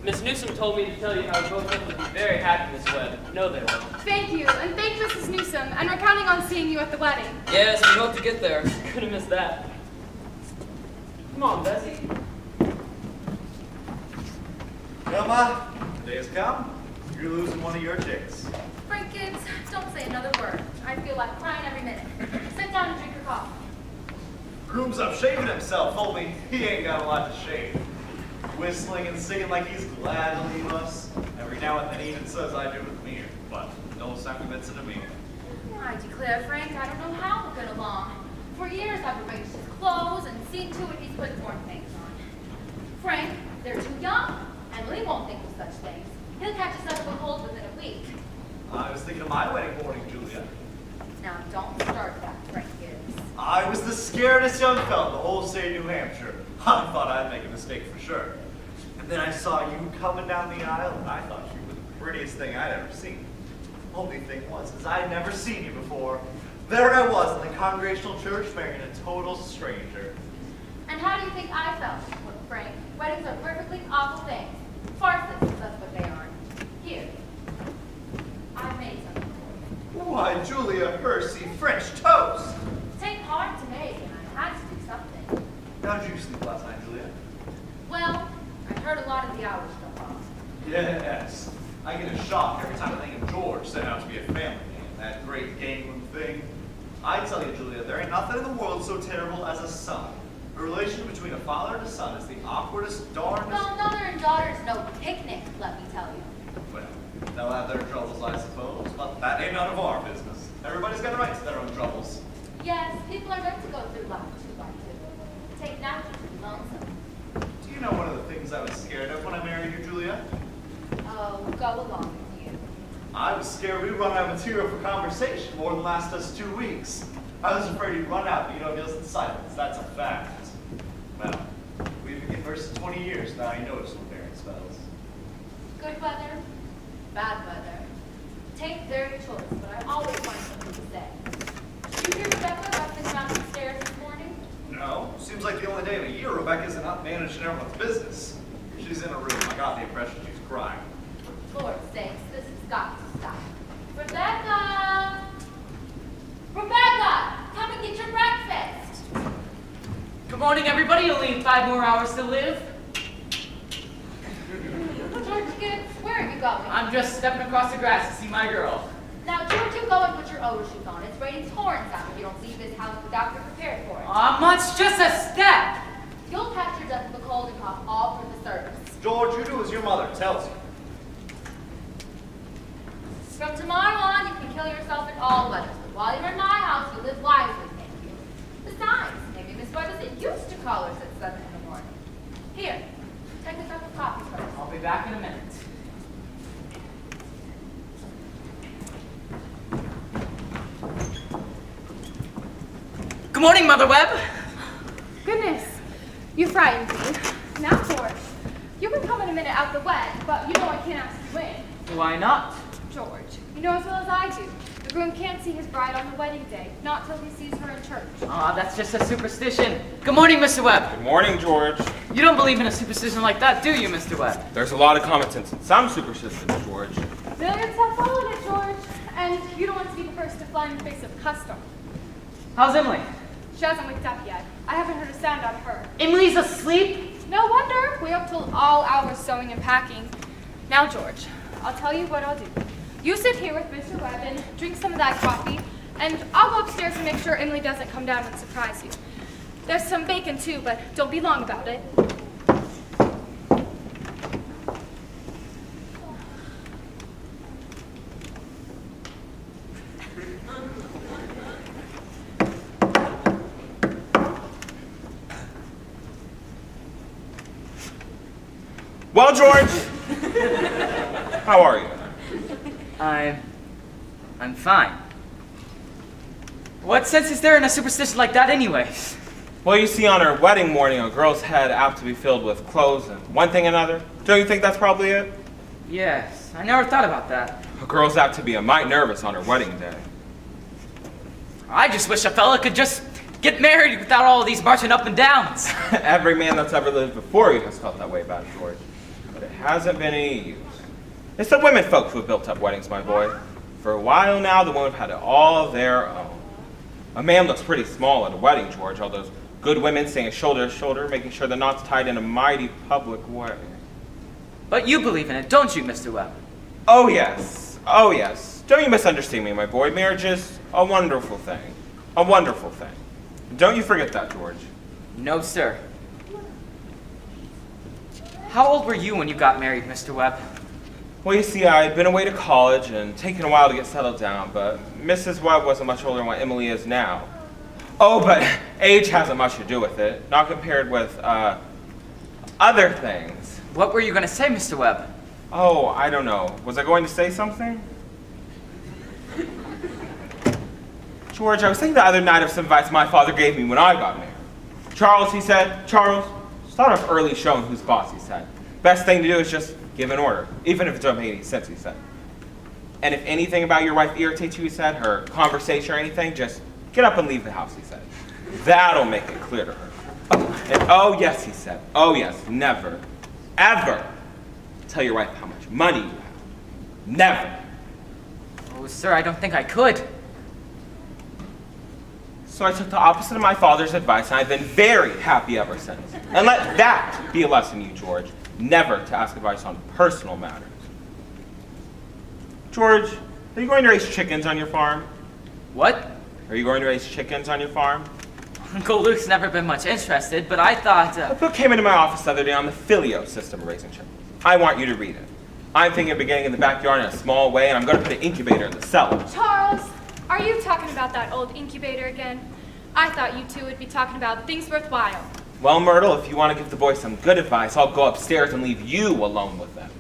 Miss Newsom told me to tell you how we both hope to be very happy, Miss Webb. No, they will. Thank you, and thank Mrs. Newsom, and we're counting on seeing you at the wedding. Yes, we hope to get there. Could have missed that. Come on, Bessie. Well, Ma, the day has come. You're losing one of your chicks. Frank Gibbs, don't say another word. I feel like crying every minute. Sit down and drink your coffee. Groom's up shaving himself, only he ain't got a lot to shave. Whistling and singing like he's glad to leave us. Every now and then he even says I do with me, but no sound convincing to me. I declare, Frank, I don't know how we'll get along. For years I've arranged his clothes and seen to it he's put foreign things on. Frank, they're too young. Emily won't think of such things. He'll catch us up with a cold within a week. I was thinking of my wedding morning, Julia. Now, don't start that, Frank Gibbs. I was the scaredest young fella in the whole state of New Hampshire. I thought I'd make a mistake for sure. And then I saw you coming down the aisle, and I thought you were the prettiest thing I'd ever seen. Only thing was, is I'd never seen you before. There I was in the Congregational Church marrying a total stranger. And how do you think I felt, Frank? Weddings are perfectly awful things. Farces, that's what they are. Here, I've made something. Why, Julia Hersey, French toast! Take hard to make, and I had to do something. How did you sleep last night, Julia? Well, I heard a lot of the hours go off. Yes. I get a shock every time I think of George setting out to be a family man, that great game thing. I tell you, Julia, there ain't nothing in the world so terrible as a son. A relation between a father and a son is the awkwardest, darndest... Well, mother and daughter's no picnic, let me tell you. Well, they'll have their troubles, I suppose, but that ain't none of our business. Everybody's got a right to their own troubles. Yes, people are meant to go through life 2 by 2. Take naturally to be lonesome. Do you know one of the things I was scared of when I married you, Julia? Oh, go along with you. I was scared we'd run out of material for conversation more than last us 2 weeks. I was afraid you'd run out, but you know, deals in silence. That's a fact. Well, we've been conversing 20 years now. You notice what bearing spells. Good weather, bad weather. Take their choice, but I always find something to say. Did you hear Rebecca rustling down the stairs this morning? No, seems like the only day of the year Rebecca's not managing everyone's business. She's in a room. I got the impression she's crying. Lord's sakes, this has got to stop. Rebecca! Rebecca! Come and get your breakfast! Good morning, everybody. Only 5 more hours to live. George Gibbs, where are you going? I'm just stepping across the grass to see my girl. Now, George, you go and put your overshoes on. It's raining torrents out if you don't leave this house without you're prepared for it. Ma, it's just a step. You'll catch your death of a cold and cough all through the service. George, you do as your mother tells you. From tomorrow on, you can kill yourself in all weathers, but while you're in my house, you live wisely, thank you. Besides, maybe Miss Webb isn't used to callers at 7 in the morning. Here, take a cup of coffee first. I'll be back in a minute. Good morning, Mother Webb. Goodness, you frightened me. Now, George, you can come in a minute out the wet, but you know I can't ask you in. Why not? George, you know as well as I do. The groom can't see his bride on the wedding day, not till he sees her in church. Ah, that's just a superstition. Good morning, Mr. Webb. Good morning, George. You don't believe in a superstition like that, do you, Mr. Webb? There's a lot of common sense in some superstitions, George. Millions have followed it, George, and you don't want to be the first to fly in the face of custom. How's Emily? She hasn't waked up yet. I haven't heard a sound out of her. Emily's asleep? No wonder. We're up till all hours sewing and packing. Now, George, I'll tell you what I'll do. You sit here with Mr. Webb and drink some of that coffee, and I'll go upstairs and make sure Emily doesn't come down and surprise you. There's some bacon too, but don't be long about it. Well, George, how are you? I'm fine. What sense is there in a superstition like that anyways? Well, you see, on her wedding morning, a girl's head apt to be filled with clothes and one thing another. Don't you think that's probably it? Yes, I never thought about that. A girl's apt to be a mite nervous on her wedding day. I just wish a fella could just get married without all of these marching up and downs. Every man that's ever lived before you has felt that way about George. But it hasn't been any use. It's the women folk who have built up weddings, my boy. For a while now, the women have had it all their own. A man looks pretty small at a wedding, George. All those good women standing shoulder to shoulder, making sure the knot's tied in a mighty public way. But you believe in it, don't you, Mr. Webb? Oh, yes. Oh, yes. Don't you misunderstand me, my boy. Marriage is a wonderful thing. A wonderful thing. Don't you forget that, George. No, sir. How old were you when you got married, Mr. Webb? Well, you see, I had been away to college and taken a while to get settled down, but Mrs. Webb wasn't much older than what Emily is now. Oh, but age hasn't much to do with it, not compared with, other things. What were you going to say, Mr. Webb? Oh, I don't know. Was I going to say something? George, I was thinking the other night of some advice my father gave me when I got married. Charles, he said, Charles, start off early showing who's boss, he said. Best thing to do is just give an order, even if it don't make any sense, he said. And if anything about your wife irritates you, he said, her conversation or anything, just get up and leave the house, he said. That'll make it clear to her. Oh, and oh yes, he said, oh yes, never, ever tell your wife how much money you have. Never. Oh, sir, I don't think I could. So I took the opposite of my father's advice, and I've been very happy ever since. And let that be a lesson to you, George. Never to ask advice on personal matters. George, are you going to raise chickens on your farm? What? Are you going to raise chickens on your farm? Uncle Luke's never been much interested, but I thought... A book came into my office the other day on the Filio system of raising chickens. I want you to read it. I'm thinking of beginning in the backyard in a small way, and I'm going to put an incubator in the cellar. Charles, are you talking about that old incubator again? I thought you two would be talking about things worthwhile. Well, Myrtle, if you want to give the boys some good advice, I'll go upstairs and leave you alone with them.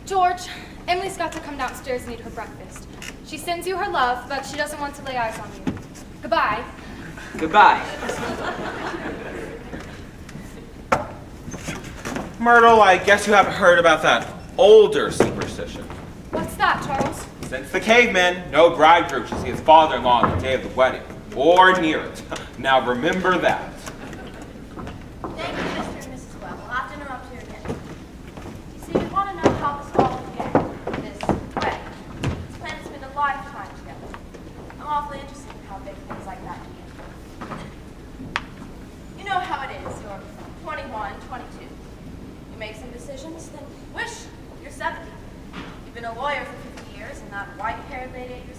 George, Emily's got to come downstairs and eat her breakfast. She sends you her love, but she doesn't want to lay eyes on you. Goodbye. Goodbye. Myrtle, I guess you haven't heard about that older superstition. What's that, Charles? Since the cavemen, no bridegroom should see his father-in-law on the day of the wedding, or near it. Now remember that. Thank you, Mr. and Mrs. Webb. I'll have to interrupt you again. You see, we want to know how this all began. This wedding. This plan has been a lifetime together. I'm awfully interested in how big things like that begin. You know how it is. You're 21, 22. You make some decisions, then wish you're 70. You've been a lawyer for 50 years, and that white-haired lady at your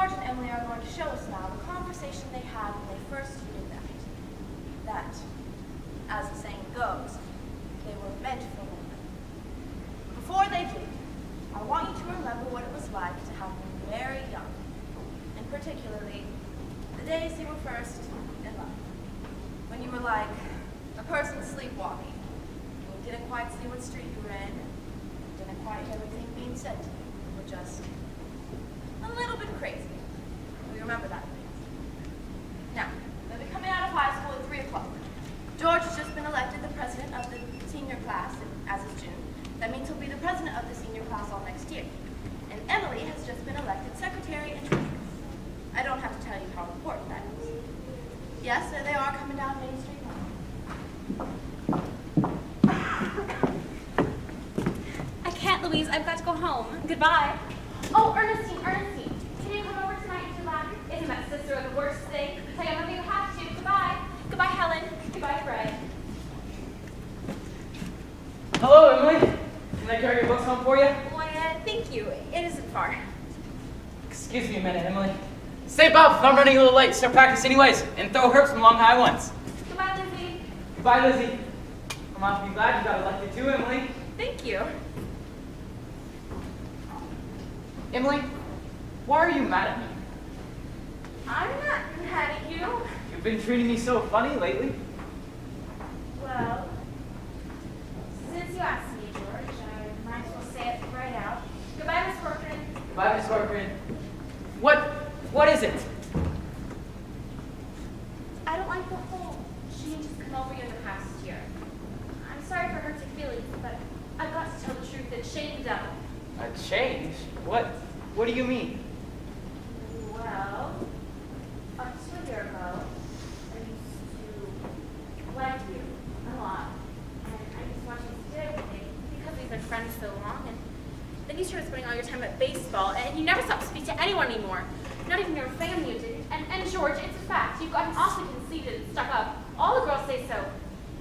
George and Emily are going to show us now the conversation they had when they first united that, as the saying goes, they were meant for one another. Before they do, I want you to remember what it was like to have been very young, and particularly the days you were first in love, when you were like a person sleepwalking. You didn't quite see what street you were in, didn't quite hear everything being said to you. You were just a little bit crazy. We remember that. Now, they'll be coming out of high school at 3 o'clock. George has just been elected the president of the senior class as of June. That means he'll be the president of the senior class all next year. And Emily has just been elected secretary and treasurer. I don't have to tell you how important that is. Yes, there they are coming down Main Street now. I can't, Louise. I've got to go home. Goodbye. Oh, Ernestine, can you come over tonight and do Latin? Isn't that sister the worst thing? Tell you nothing you have to. Goodbye. Goodbye, Helen. Goodbye, Fred. Hello, Emily. Can I carry your books home for you? Why, thank you. It isn't far. Excuse me a minute, Emily. Say, Bob, if I'm running a little late, start practice anyways, and throw her some long high ones. Goodbye, Lizzie. Goodbye, Lizzie. I'm awfully glad you got elected too, Emily. Thank you. Emily, why are you mad at me? I'm not mad at you. You've been treating me so funny lately. Well, since you asked me, George, I might as well say it right out. Goodbye, Miss Corcoran. Goodbye, Miss Corcoran. What is it? I don't like the whole change has come over you in the past year. I'm sorry for hurting feelings, but I've got to tell the truth and shame the devil. A change? What do you mean? Well, up to a year ago, I used to like you a lot. And I just wanted to stay with you because we've been friends so long. And then you started spending all your time at baseball, and you never stopped to speak to anyone anymore. Not even your family you didn't. And George, it's a fact. You've gotten awfully conceited and stuck up. All the girls say so.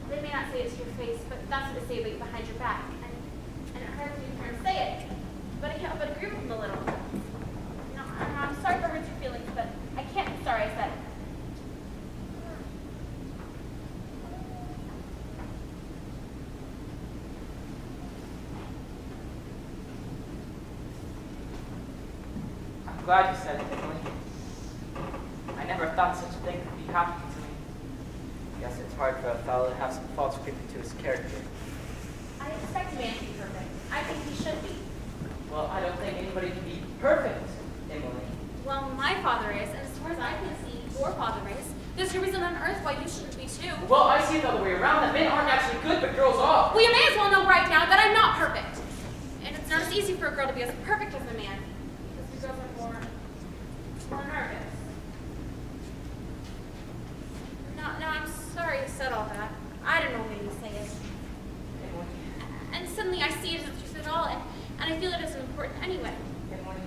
They may not say it to your face, but that's what they say about you behind your back. And it hurts me to hear them say it. But I can't help but agree with them a little. You know, I'm sorry for hurting your feelings, but I can't be sorry I said it. I'm glad you said it, Emily. I never thought such a thing could be happening to me. Guess it's hard for a fellow to have some faults creep into his character. I expect a man to be perfect. I think he should be. Well, I don't think anybody can be perfect, Emily. Well, my father is, and as far as I can see, your father is. There's no reason on earth why you shouldn't be too. Well, I see it the other way around, that men aren't actually good, but girls are. Well, you may as well know right now that I'm not perfect. And it's not as easy for a girl to be as perfect as a man, because we girls are more nervous. No, I'm sorry I said all that. I don't know when you say it. And suddenly I see it as the truth at all, and I feel it as important anyway. Emily,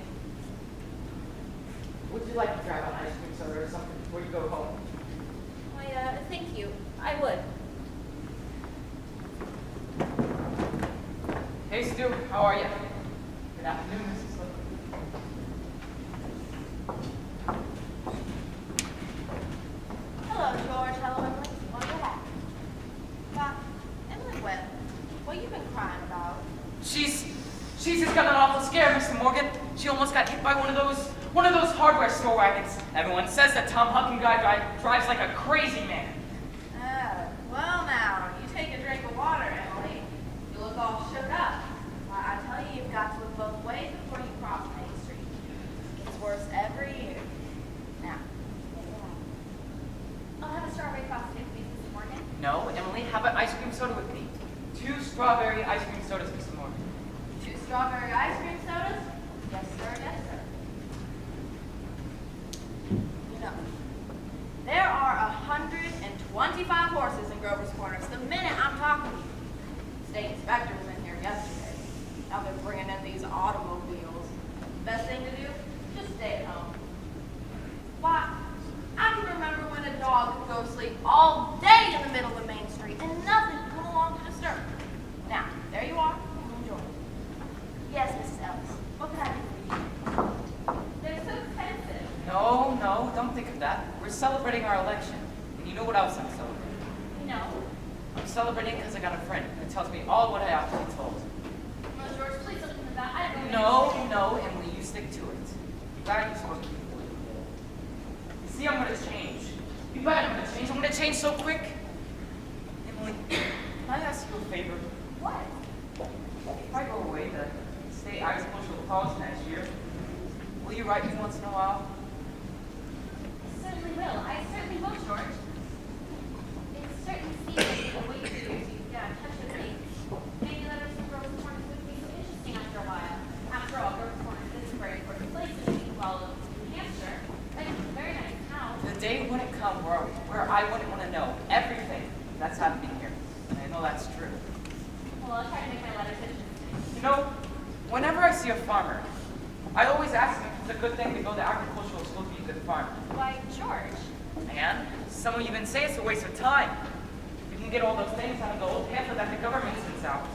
would you like to grab an ice cream soda or something before you go home? Why, thank you. I would. Hey, Stu, how are you? Good afternoon, Mrs. Slipper. Hello, George. Hello, Emily. What you have? Doc, Emily Webb, what you been crying about? She's just got an awful scare, Mr. Morgan. She almost got hit by one of those hardware store wagons. Everyone says that Tom Huckin guy drives like a crazy man. Well now, you take a drink of water, Emily. You look all shook up. I tell you, you've got to look both ways before you cross Main Street. It gets worse every year. Now, I'll have a strawberry frosting, please, Mrs. Morgan. No, Emily, have an ice cream soda with me. 2 strawberry ice cream sodas, Mr. Morgan. 2 strawberry ice cream sodas? Yes, sir, yes, sir. You know, there are 125 horses in Grover's Corners the minute I'm talking to you. State inspector was in here yesterday. Now they're bringing in these automobiles. Best thing to do? Just stay at home. Why, I can remember when a dog could go sleep all day in the middle of Main Street and nothing could come along to disturb it. Now, there you are. Enjoy. Yes, Mrs. Ellis. What can I do for you? They're so expensive. Don't think of that. We're celebrating our election. And you know what else I'm celebrating? No. I'm celebrating because I got a friend that tells me all what I have to be told. No, George, please don't do that. I don't No, Emily, you stick to it. You bet you're supposed to keep it. You see, I'm gonna change. You bet I'm gonna change. I'm gonna change so quick. Emily, can I ask you a favor? What? If I go away to state agricultural college next year, will you write me once in a while? Certainly will. I certainly will, George. It certainly seems the way you do is you touch the things. Maybe letters from Girls' Corners would be so interesting after a while. After all, Girls' Corners is a very important place in all of New Hampshire. And it's a very nice town. The day wouldn't come where I wouldn't want to know everything that's happening here. And I know that's true. Well, I'll try to make my letters interesting. You know, whenever I see a farmer, I always ask him if it's a good thing to go to agricultural school to be a good farmer. Why, George? And some of you even say it's a waste of time. You can get all those things out of the old pamphlet that the government sends out.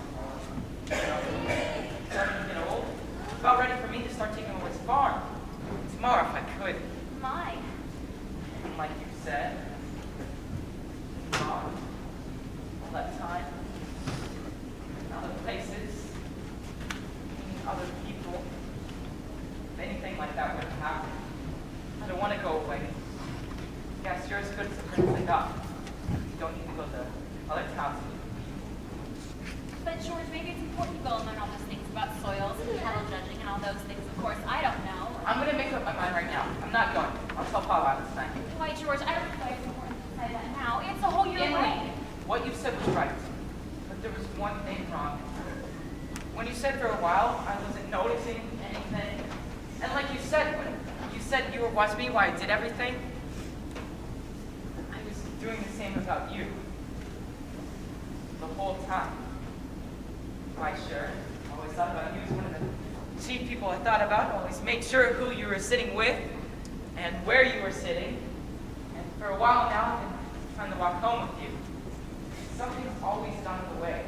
Starting to get old. It's about ready for me to start taking over his farm. Tomorrow, if I could. My. And like you said, all that time, other places, other people. If anything like that would have happened, I don't want to go away. Yes, you're as good as the prince I got. You don't need to go to other towns. But George, maybe it's important to go and learn all those things about soils and cattle judging and all those things. Of course, I don't know. I'm going to make up my mind right now. I'm not going. I'll tell Paul about this thing. Why, George, I don't think it's important to say that now. It's a whole year away. What you said was right. But there was one thing wrong. When you said for a while I wasn't noticing anything, and like you said, when you said you were watching me while I did everything, I was doing the same about you. The whole time. Why, sure. I always thought about you as one of the chief people I thought about. I always made sure who you were sitting with and where you were sitting. And for a while now, I've been trying to walk home with you. Something's always done in the way.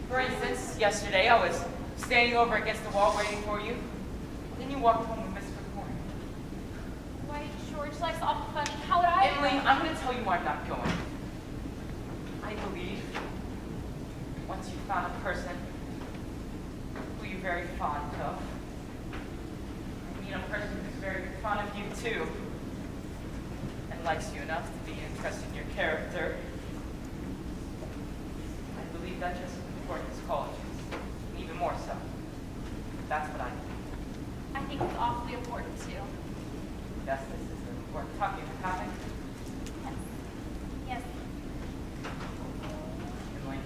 For instance, yesterday I was standing over against the wall waiting for you. Then you walked home with Mr. Corn. Why, George, life's awful funny. How would I? Emily, I'm going to tell you why I'm not going. I believe once you found a person who you're very fond of, I mean a person who's very fond of you too, and likes you enough to be interested in your character, I believe that's just as important as college is, and even more so. That's what I think. I think it's awfully important too. Yes, this is an important talk you've been having. Yes. Emily,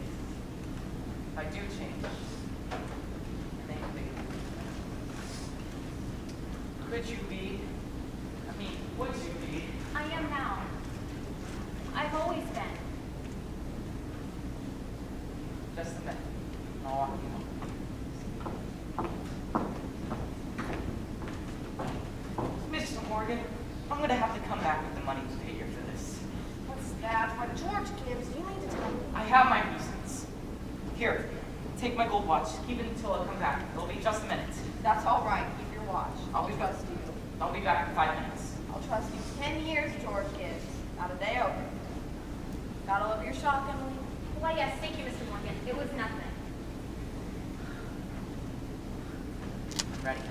if I do change, anything, could you be, would you be? I am now. I've always been. Just a minute. I'll walk you home. Mr. Morgan, I'm going to have to come back with the money to pay you for this. What's that? Why, George Gibbs, you need to tell me. I have my reasons. Here, take my gold watch. Keep it until I come back. It'll be just a minute. That's all right. Keep your watch. I'll trust you. I'll be back in 5 minutes. I'll trust you 10 years, George Gibbs. Not a day over. Got all of your shock, Emily? Why, yes, thank you, Mr. Morgan. It was nothing. Ready?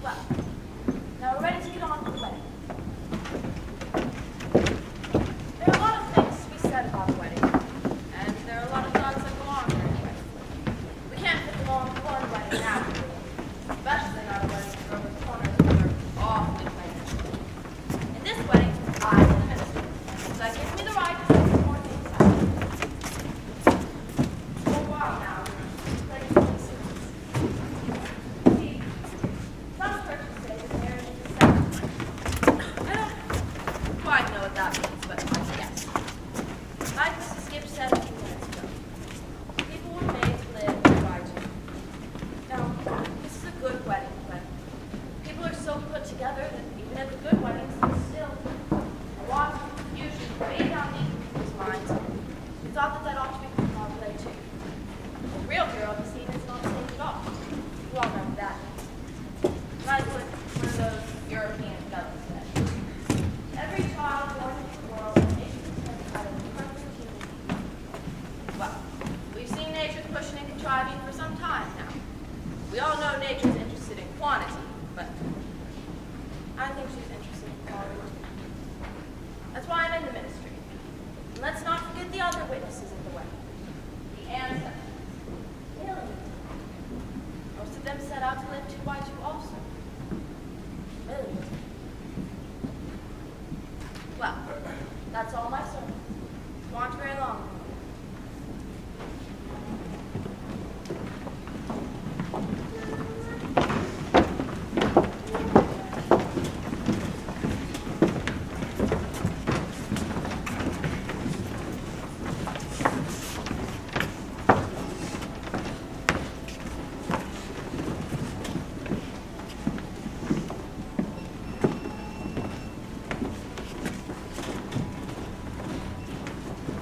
Well, now we're ready to get on with the wedding. There are a lot of things to be said about a wedding, and there are a lot of thoughts that go on during a wedding. We can't fit them all into one wedding now, especially not a wedding for over corners that are awfully financial. In this wedding, I'm the minister, so that gives me the right to say some more things out. For a while now, weddings are only serious. See, some churches say that marriage is a sacrament. I don't quite know what that means, but yes. Like Mrs. Gibbs said a few minutes ago, people were made to live and try to. Now, this is a good wedding, but people are so put together that even at the good weddings, there's still a lot of confusion way thought that ought to be put on play too. The real hero of the scene is not saved at all. You all know what that means. That's what one of those European fellows said. Every child born into the world is entitled to perfect human being. Well, we've seen nature's pushing and contriving for some time now. We all know nature's interested in quantity, but I think she's interested in quality. That's why I'm in the ministry. And let's not forget the other witnesses of the way. The ancestors. Millions. Most of them set out to live 2x2 also. Millions. Well, that's all my sermon. It wasn't very long.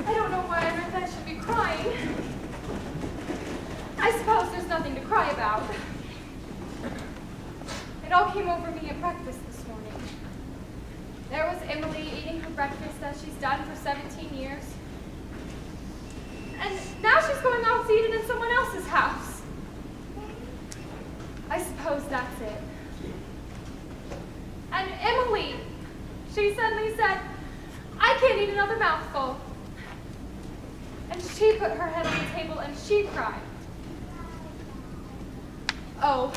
I don't know why I meant I should be crying. I suppose there's nothing to cry about. It all came over me at breakfast this morning. There was Emily eating her breakfast as she's done for 17 years. And now she's going out to eat it in someone else's house. I suppose that's it. And Emily, she suddenly said, I can't eat another mouthful. And she put her head on the table and she cried. Oh,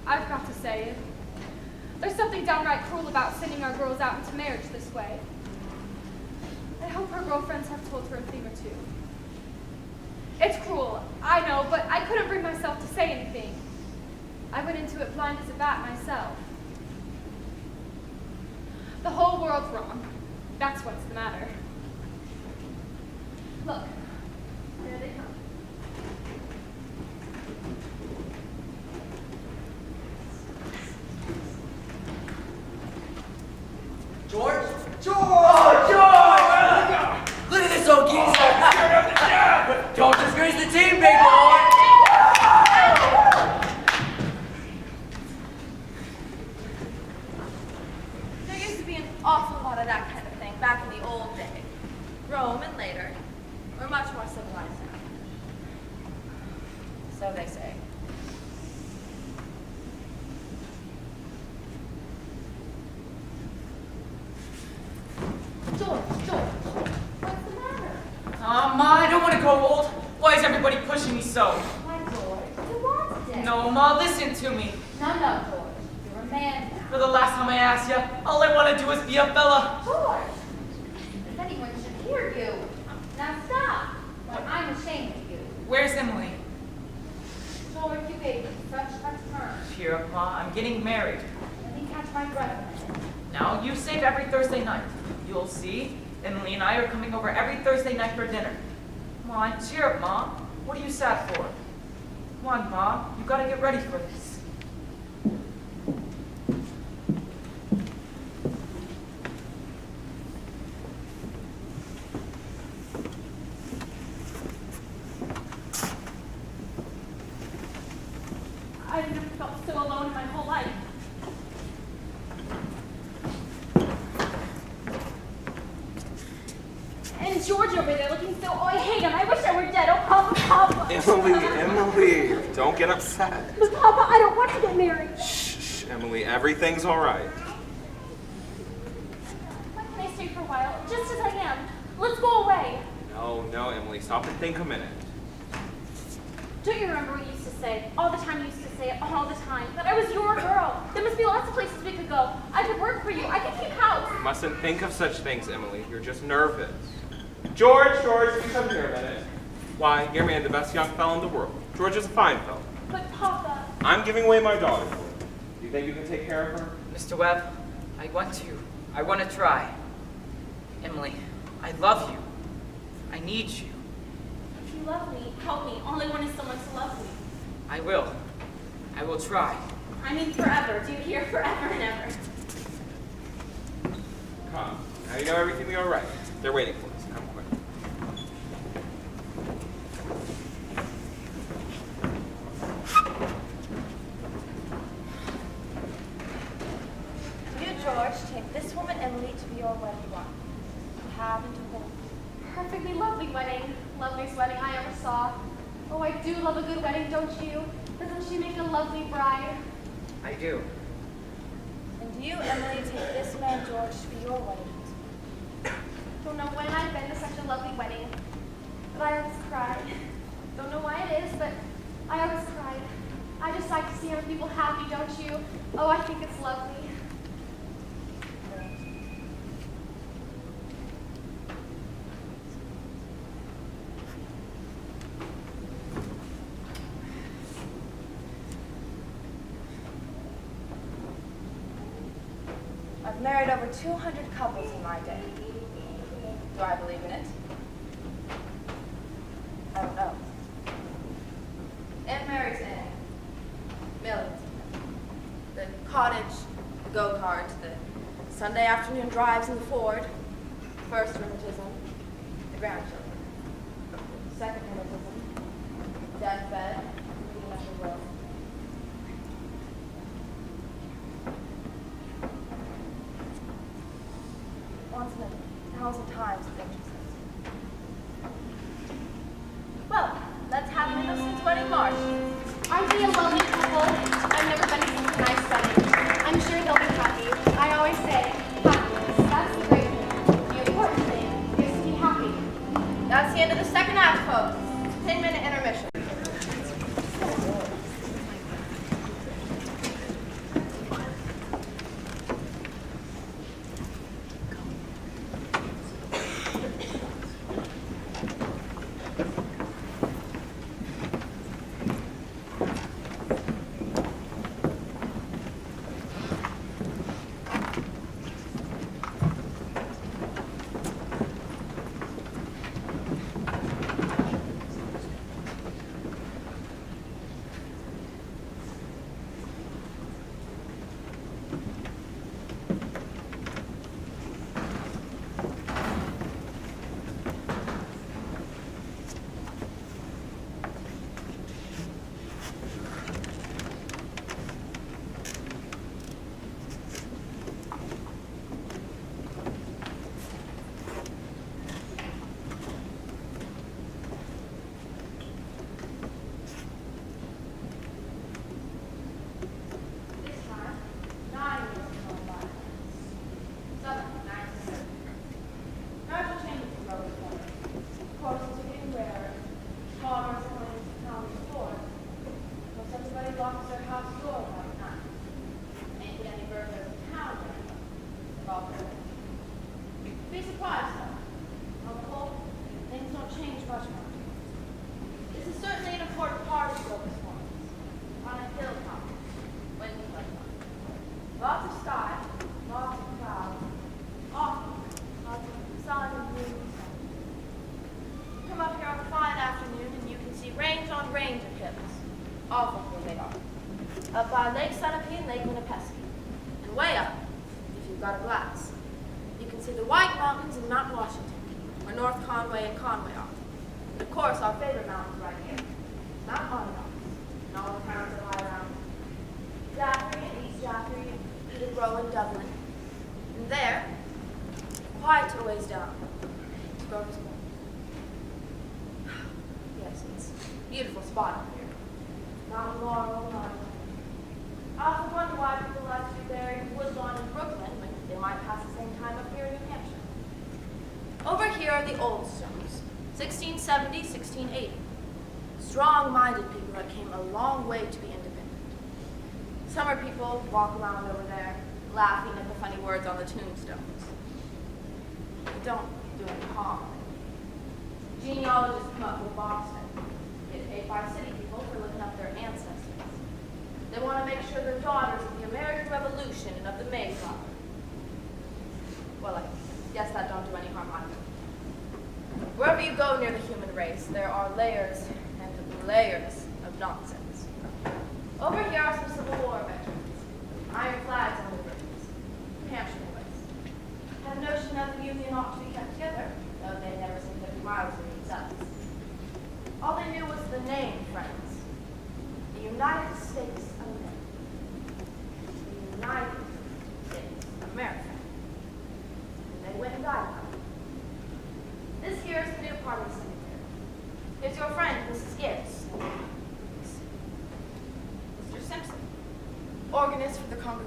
I've got to say it. There's something downright cruel about sending our girls out into marriage this way. I hope her girlfriends have told her a thing or two. It's cruel, I know, but I couldn't bring myself to say anything. I went into it blind as a bat myself. The whole world's wrong. That's what's the matter. Look, there they come. George? George! Oh, George! Look at this old geezer! Don't disgrace the team, big boy! There used to be an awful lot of that kind of thing back in the old days. Rome and later. We're much more civilized now. So they say. George, what's the matter? Ma, I don't want to grow old. Why is everybody pushing me so? Why, George, you wanted it. No, Ma, listen to me. No, George, you're a man now. For the last time I asked you, all I want to do is be a fella. George, if anyone should hear you. Now stop. Well, I'm ashamed of you. Where's Emily? George, you gave me such a turn. Cheer up, Ma. I'm getting married. Let me catch my breath a minute. Now, you save every Thursday night. You'll see, Emily and I are coming over every Thursday night for dinner. Come on, cheer up, Ma. What are you sad for? Come on, Ma. You gotta get ready for this. I've never felt so alone in my whole life. And George over there looking so, oh, I hate him. I wish I were dead. Oh, Papa. Emily, don't get upset. But Papa, I don't want to get married. Shh, Emily, everything's all right. Why can't I stay for a while? Just as I am. Let's go away. No, Emily, stop and think a minute. Don't you remember what you used to say? All the time you used to say it, all the time. That I was your girl. There must be lots of places we could go. I could work for you. I could keep house. You mustn't think of such things, Emily. You're just nervous. George, you come here a minute. Why, your man, the best young fellow in the world. George is a fine fellow. But Papa. I'm giving away my daughter for you. Do you think you can take care of her? Mr. Webb, I want to try. Emily, I love you. I need you. If you love me, help me. All I want is someone to love me. I will. I will try. I mean forever. Do you hear? Forever and ever. Come. Now you know everything will be all right. They're waiting for us. Come quick. take this woman, Emily, to be your wedding wife. To have and to hold. Perfectly lovely wedding. Loveliest wedding I ever saw. Oh, I do love a good wedding, don't you? Doesn't she make a lovely bride? I do. And you, Emily, take this man, George, to be your wedding husband. Don't know when I've been to such a lovely wedding, but I always cried. Don't know why it is, but I always cried. I just like to see other people happy, don't you? Oh, I think it's lovely. I've married over 200 couples in my day. Do I believe in it? I don't know. Aunt Mary's Anne. Millions of them. The cottage, the go-kart, the Sunday afternoon drives in the Ford. First rheumatism, the grandchildren. Second rheumatism, deathbed, reading of the will. Once in a thousand times of interests. Well, let's have an innocent wedding march. Aren't they a lovely couple? I've never been to such a nice wedding. I'm sure they'll be happy. I always say, happiness, that's the great thing. The important thing is to be happy. That's the end of the second act, folks. 10-minute intermission. Be surprised, though. On the whole, things don't change much more. This is certainly an important part of Silver Swans. On a hilltop, waiting for fun. Lots of sky, lots of clouds, often lots of sun and moon. Come up here on a fine afternoon and you can see range on range of hills. Awful cool they are. Up by Lake Sunapee and Lake Winnipesaukee. And way up, if you've got a glass, you can see the White Mountains in Mount Washington, where North Conway and Conway are. And of course, our favorite mountains right here, Mount Onondaga, and all the towns that lie around it. Jaffrey and East Jaffrey and Peterborough and Dublin. And there, quite a ways down, is Grover's Point. Yes, it's a beautiful spot up here. Mount Laurel, Mount. I often wonder why people like to be buried in Woodlawn in Brooklyn when they might pass the same time up here in New Hampshire. Over here are the old stones, 1670, 1680. Strong-minded people that came a long way to be independent. Summer people walk around over there, laughing at the funny words on the tombstones. They don't do any harm. Genealogists come up with Boston, get paid by city people for looking up their ancestors. They want to make sure they're daughters of the American Revolution and of the Mayflower. Well, I guess that don't do any harm either. Wherever you go near the human race, there are layers and layers of nonsense. Over here are some Civil War veterans, iron flags on the bridges, New Hampshire boys. Had a notion that the Union ought to be kept together, though they never seen 50 miles from themselves. All they knew was the name, friends. The United States of America. The United States of America.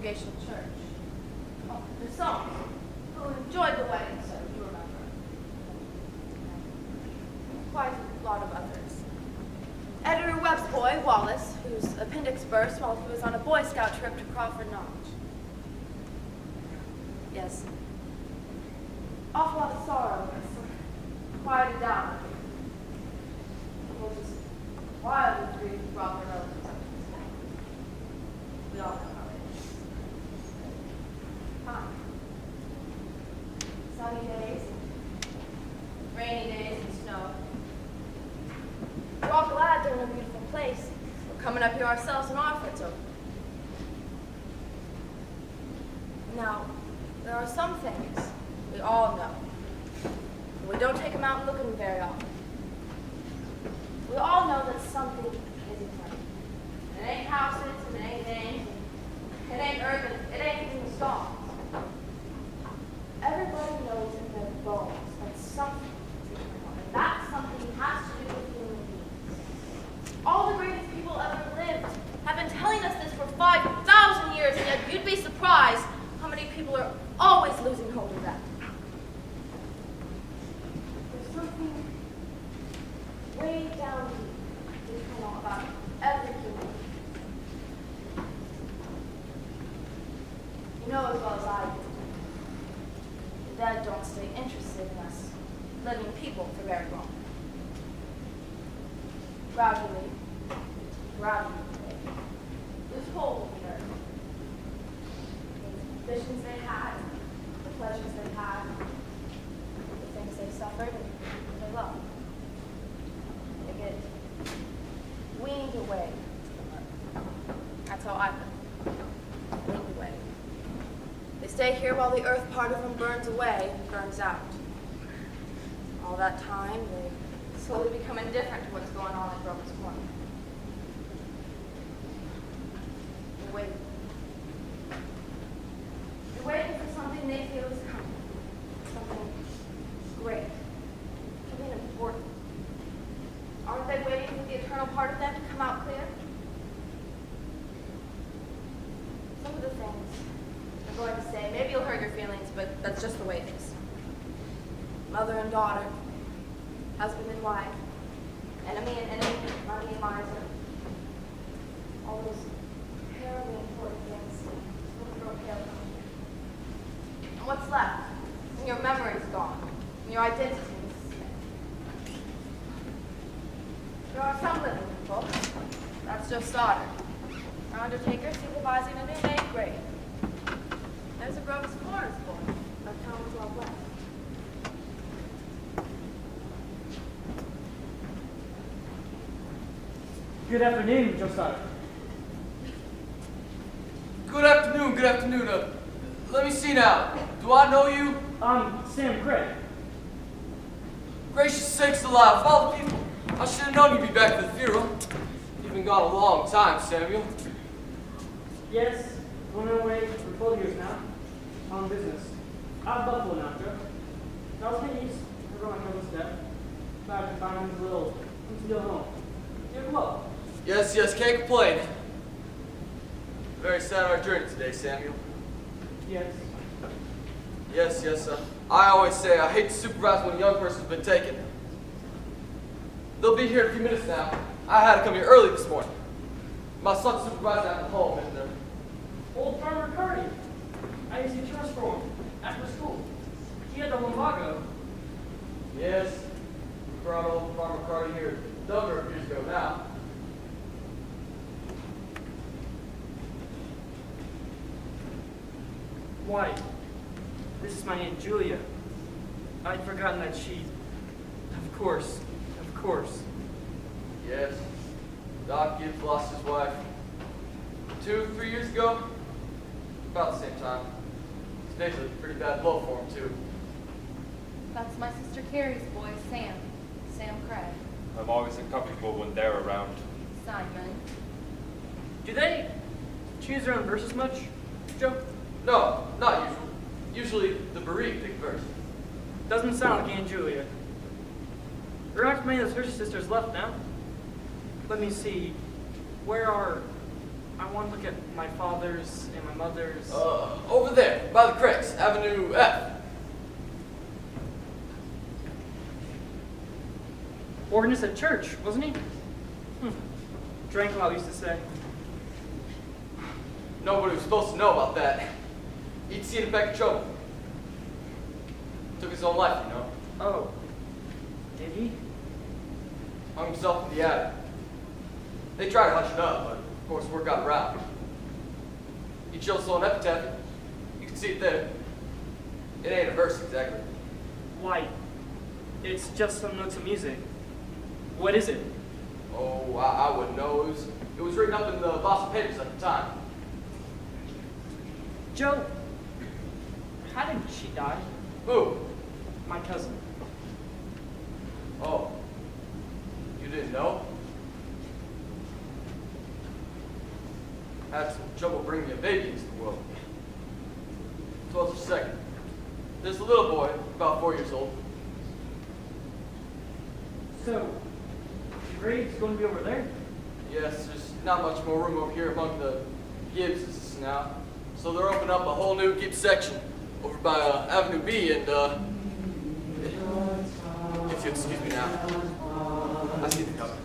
Congregational Church. Oh, there's some who enjoyed the wedding, so you remember. Quite a lot of others. Editor Webb's boy, Wallace, whose appendix burst while he was on a Boy Scout trip to Crawford Notch. Yes. Awful lot of sorrow has quieted down. People just wildly grieved brought their relatives up to this day. We all know how it is. Fine. Sunny days, rainy days, and snow. We're all glad they're in a beautiful place. We're coming up here ourselves and our foot's open. Now, there are some things we all know. We don't take them out and look at them very often. We all know that something isn't right. It ain't houses, it ain't names, it ain't urban, it ain't even songs. Everybody knows in their bones that something is wrong, and that something has to do with human beings. All the greatest people ever lived have been telling us this for 5,000 years, and yet you'd be surprised how many people are always losing hold of that. There's something way down deep internal about every human being. You know as well as I do, the dead don't stay interested in us living people for very long. Gradually, lose hold of the earth. The visions they had, the pleasures they had, the things they suffered, and they loved. They get weaned away. That's how I put it. Weaned away. They stay here while the earth part of them burns away and burns out. All that time, they slowly become indifferent to what's going on in Grover's Corner. They're waiting. They're waiting for something they feel is coming. Something great. Something important. Aren't they waiting for the eternal part of them to come out clear? Some of the things I'm going to say, maybe you'll hurt your feelings, but that's just the way it is. Mother and daughter, husband and wife, enemy and enemy, money and miser. All those terribly important things will grow pale. And what's left? And your memory's gone. And your identity is spent. There are some living people. That's just Stoddard. Our undertaker supervising a new maid grave. There's a Grover's Corners boy, of town 12 West. Good afternoon, Josiah. Good afternoon. Let me see now. Do I know you? I'm Sam Craig. Gracious sakes alive, of all the people, I should have known you'd be back for the funeral. You've been gone a long time, Samuel. Yes, on our way for 12 years now. On business. Out of Buffalo now, Joe. I was getting used to my cousin's death. Glad to find him a little. I'm still home. You're well. Yes, can't complain. Very sad our journey today, Samuel. Yes. Yes. I always say I hate to supervise when a young person's been taken. They'll be here in a few minutes now. I had to come here early this morning. My son's supervisor at the home, and Old Farmer Carty. I used to chores for him after school. He had the lumbago. yes, we brought old Farmer Carty here a number of years ago now. Why, this is my Aunt Julia. I'd forgotten that she... Of course. Yes, Doc Gibbs lost his wife 2-3 years ago, about the same time. Today's a pretty bad blow for him, too. That's my sister Carrie's boy, Sam Craig. I'm always uncomfortable when they're around. Simon. Do they choose their own verses much, Joe? No, not usually. Usually the bereaved pick verse. Doesn't sound like Aunt Julia. There aren't many of those Hershey sisters left now. Let me see. Where are I want to look at my father's and my mother's. Over there, by the cracks, Avenue F. Organist at church, wasn't he? Drank a lot, used to say. Nobody was supposed to know about that. He'd seen a peck of trouble. Took his own life, you know. Oh. Did he? Hung himself in the attic. They tried to hush it up, but of course word got around. He chose his own epitaph. You can see it there. It ain't a verse exactly. Why? It's just some notes of music. What is it? Oh, I wouldn't know. It was written up in the Boston papers at the time. Joe, how did she die? Who? My cousin. Oh. You didn't know? Had some trouble bringing a baby into the world. 12th or 2nd. There's a little boy, about 4 years old. So, the grave's going to be over there? Yes, there's not much more room over here among the Gibbses now. So they're opening up a whole new Gibbs section over by Avenue B and, if you'll excuse me now. I see the cover.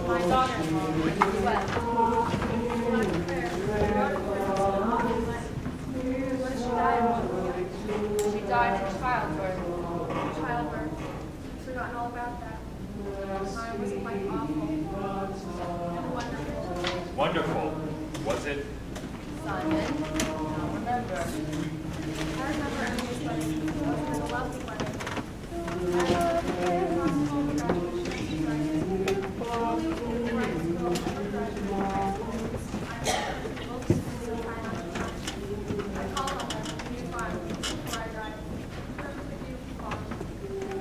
My daughter-in-law, What did she die of? she died in childbirth. Childbirth. I've forgotten all about that. Mine was quite awful. And wonderful. Wonderful. Was it? Simon, I remember. I remember Emily's wedding. It was a lovely wedding.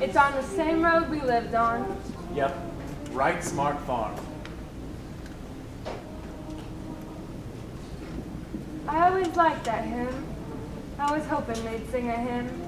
It's on the same road we lived on. Yep. Right Smart Farm. I always liked that hymn. I was hoping they'd sing a hymn.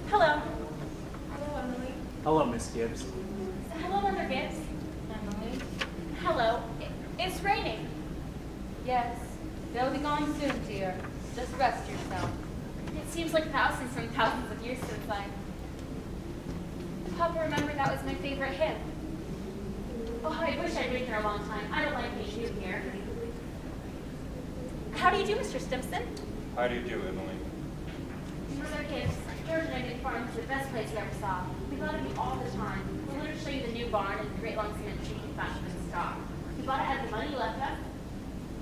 Hello. Hello, Emily. Hello, Miss Gibbs. Hello, Mother Gibbs. Emily? Hello. It's raining. Yes. They'll be gone soon, dear. Just rest yourself. It seems like thousands and thousands of years since Papa, remember that was my favorite hymn. Oh, I wish I'd been here a long time. I don't like being new here. How do you do, Mr. Stimpson? How do you do, Emily? Mother Gibbs, George and I did farm to the best place you ever saw. We thought of you all the time. We wanted to show you the new barn and the great long cement tree you found in the stock. We bought it out of the money you left us.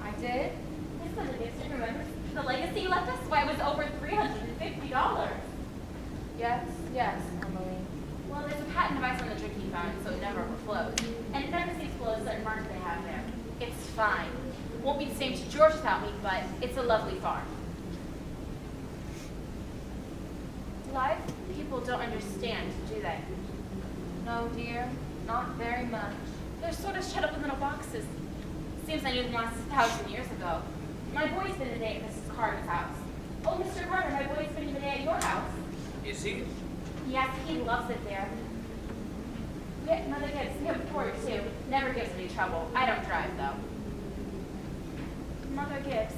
I did? Yes, Mother Gibbs, do you remember? The legacy you left us? Why, it was over $350. Yes, Emily. Well, there's a patent device on the drinking fountain, so it never overflows. And it never seems below a certain mark they have there. It's fine. Won't be the same to George without me, but it's a lovely farm. Live people don't understand, do they? No, dear, not very much. They're sort of shut up in little boxes. Seems I knew them last 1,000 years ago. My boy's been today at Mrs. Carter's house. Oh, Mr. Carter, my boy's been today at your house. Is he? Yes, he loves it there. Yeah, Mother Gibbs, we have a porter too. Never gives any trouble. I don't drive though. Mother Gibbs,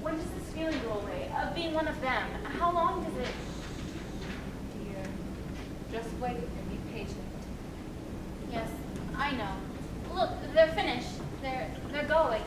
when does this feeling go away of being one of them? How long does it? Dear, just wait and be patient. Yes, I know. Look, they're finished. They're going.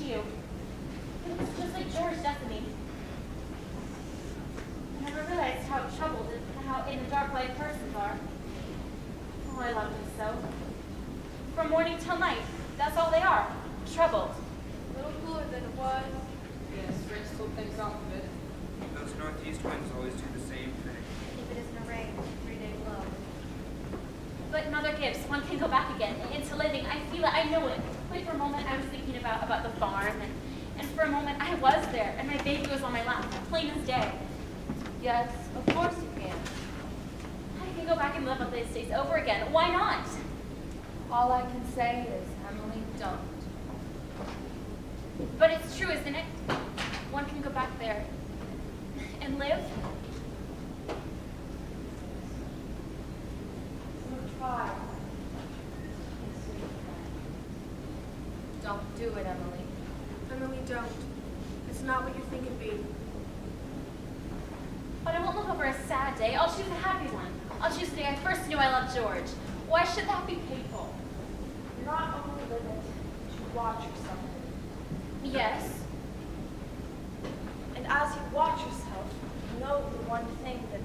to you. It was just like George Destiny. I never realized how troubled and how in the dark light persons are. Oh, I loved him so. From morning till night, that's all they are. Troubled. A little cooler than it was. Yes, spring still things off a bit. Those northeast winds always do the same thing. If it isn't a rain, 3-day blow. But Mother Gibbs, one can go back again into living. I feel it, I know it. Wait, for a moment I was thinking about the farm, and for a moment I was there, and my baby was on my lap, plain as day. Yes, of course you can. I can go back and live on these days over again. Why not? All I can say is, Emily, don't. But it's true, isn't it? One can go back there and live. Try. Don't do it, Emily. Emily, don't. It's not what you think it'd be. But I won't look over a sad day. I'll choose a happy one. I'll choose the day I first knew I loved George. Why should that be painful? Not only live it, to watch yourself. Yes. And as you watch yourself, you know the one thing that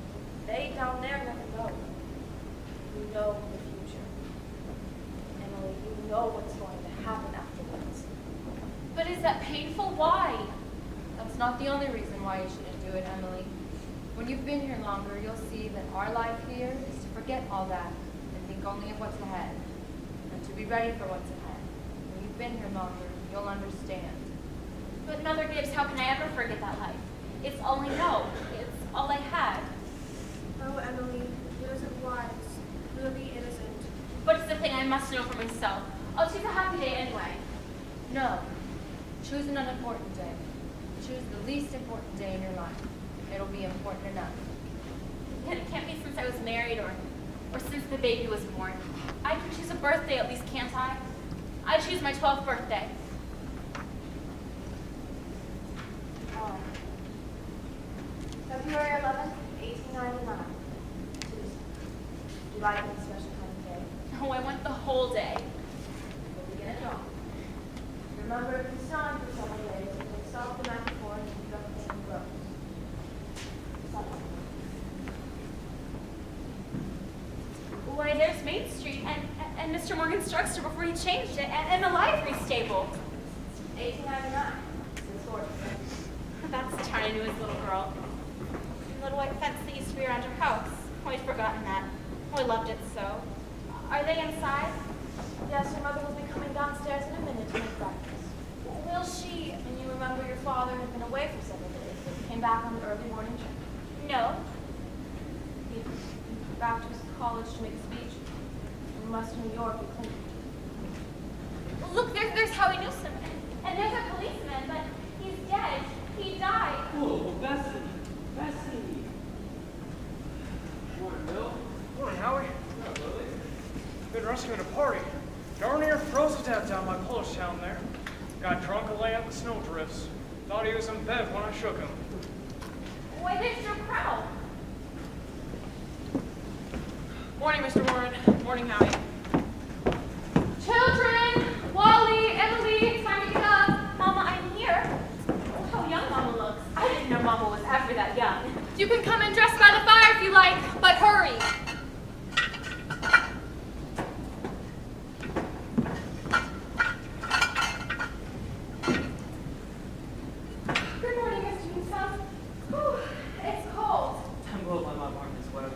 they down there never know. You know the future. Emily, you know what's going to happen afterwards. But is that painful? Why? That's not the only reason why you shouldn't do it, Emily. When you've been here longer, you'll see that our life here is to forget all that and think only of what's ahead, and to be ready for what's ahead. When you've been here longer, you'll understand. But Mother Gibbs, how can I ever forget that life? It's all I know. It's all I had. Oh, Emily, it isn't wise. Really, it isn't. But it's the thing I must know for myself. I'll choose a happy day anyway. No. Choose an unimportant day. Choose the least important day in your life. It'll be important enough. And it can't be since I was married or since the baby was born. I can choose a birthday at least, can't I? I choose my 12th birthday. February 11th, 1899. Tuesday. Do you like any special kind of day? Oh, I want the whole day. We'll begin at dawn. Remember, if you stand for several days, you can stop the night before and keep everything in rows. Why, there's Main Street and Mr. Morgan's drugstore before he changed it, and the livery stable. 1899. Since Lord. That's China knew his little girl. The little white fence that used to be around her house. Oh, I'd forgotten that. Oh, I loved it so. Are they inside? Yes, your mother will be coming downstairs in a minute to make breakfast. Will she? And you remember your father had been away for several days, but he came back on an early morning trip. No. He went back to his college to make a speech in Western New York at Clinton. Look, there's Howie Newsom. And there's a policeman, but he's dead. He died. Oh, Bessie. Bessie. Morning, Bill. Morning, Howie. Been rescuing a party. Darn near froze to death down my Polish town there. Got drunk and lay out in the snow drifts. Thought he was in bed when I shook him. Why, there's your crowd. Morning, Mr. Warren. Morning, Howie. Children! Wally, Emily, it's time to get up. Mama, I'm here. Oh, how young Mama looks. I didn't know Mama was ever that young. You can come and dress by the fire if you like, but hurry. Good morning, Mr. Newsom. Whew, it's cold. I'm glad my apartment's wet.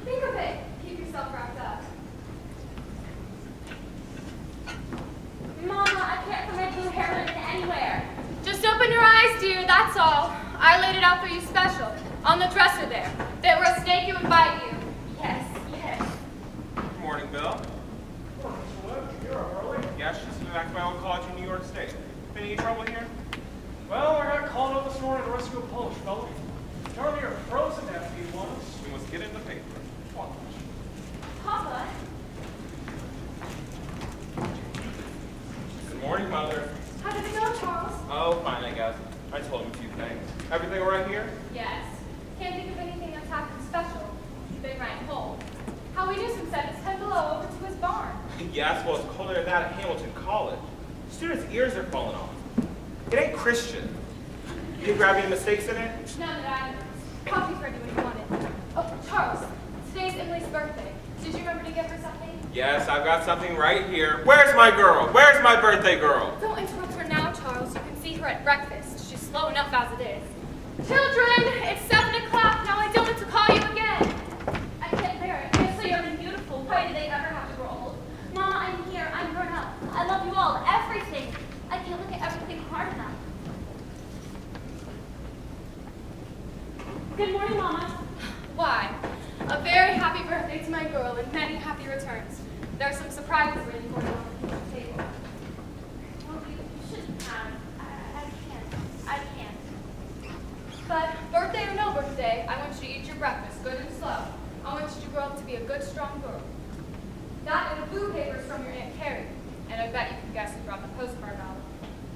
Think of it. Keep yourself wrapped up. Mama, I can't put my blue hair ribbon anywhere. Just open your eyes, dear, that's all. I laid it out for you special. On the dresser there. That will snake you and bite you. Yes, yes. Good morning, Bill. You're up early. Yes, just back to my old college in New York State. Been any trouble here? Well, I got called up this morning to rescue a Polish fellow. Darn near frozen to death he was. We must get in the paper. Watch. Papa, Good morning, Mother. how did it go, Charles? Oh, fine, I guess. I told him a few things. Everything all right here? Yes. Can't think of anything that's happened special. It's been right cold. Howie Newsom said it's 10 below over to his barn. Yes, well, it's colder than that at Hamilton College. Students' ears are falling off. It ain't Christian. You didn't grab any mistakes in it? None that I noticed. Coffee's ready when you want it. Oh, Charles, today's Emily's birthday. Did you remember to get her something? Yes, I've got something right here. Where's my girl? Where's my birthday girl? Don't interrupt her now, Charles. You can see her at breakfast. She's slow enough as it is. Children, it's 7 o'clock. Now I don't have to call you again. I can't bear it. You're so young and beautiful. Why do they ever have to grow old? Mama, I'm here. I'm grown up. I love you all. Everything. I can't look at everything hard enough. Good morning, Mama. Why? A very happy birthday to my girl and many happy returns. There are some surprises waiting for you on the kitchen table. Well, you shouldn't have. I can't. But birthday or no birthday, I want you to eat your breakfast good and slow. I want you to grow up to be a good, strong girl. That and the blue papers from your Aunt Carrie. And I bet you can guess who brought the postcard out.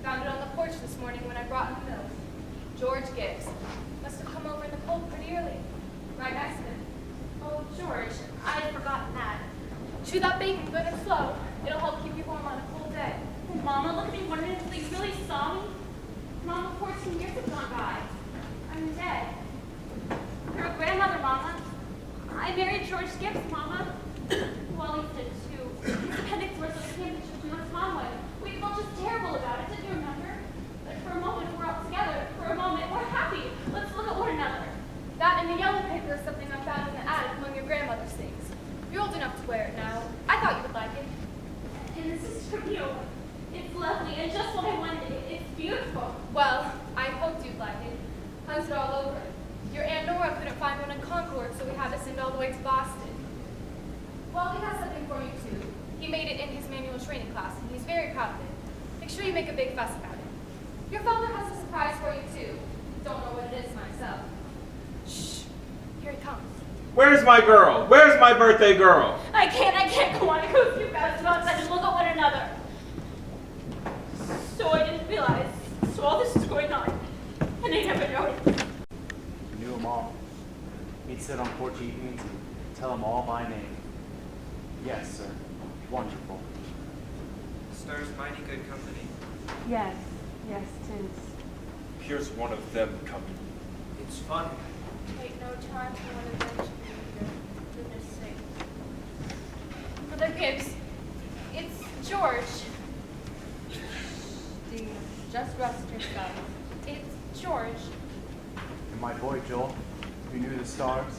Found it on the porch this morning when I brought in the milk. George Gibbs. Must have come over in the cold pretty early. Right next to him. Oh, George, I had forgotten that. Chew that bacon good and slow. It'll help keep you warm on a cold day. Mama, look at me wondering if they really saw me. Mama, 14 years have gone by. I'm dead. You're a grandmother, Mama. I married George Gibbs, Mama. Well, he did too. His appendix was a cancer to North Conway. We felt just terrible about it, didn't you remember? But for a moment, we're all together. For a moment, we're happy. Let's look at one another. That and the yellow paper is something I found in the attic among your grandmother's things. You're old enough to wear it now. I thought you would like it. And this is from you. It's lovely and just what I wanted. It's beautiful. Well, I hoped you'd like it. Hugs it all over. Your Aunt Nora couldn't find one in Concord, so we had to send all the way to Boston. Well, he has something for you, too. He made it in his manual training class, and he's very proud of it. Make sure you make a big fuss about it. Your father has a surprise for you, too. Don't know what it is myself. Shh. Here he comes. Where's my girl? Where's my birthday girl? I can't go on with you guys outside and look at one another. So I didn't realize. So all this is going on. And I never noticed. Knew them all. He'd sit on porch evenings and tell them all by name. Yes, sir. Wonderful. Star's mighty good company. Yes, yes, 'tis. Here's one of them coming. It's funny. Wait no time for one of them to be here. Goodness sake. Mother Gibbs, it's George. Dear, just rest yourself. It's George. And my boy Joel, who knew the stars,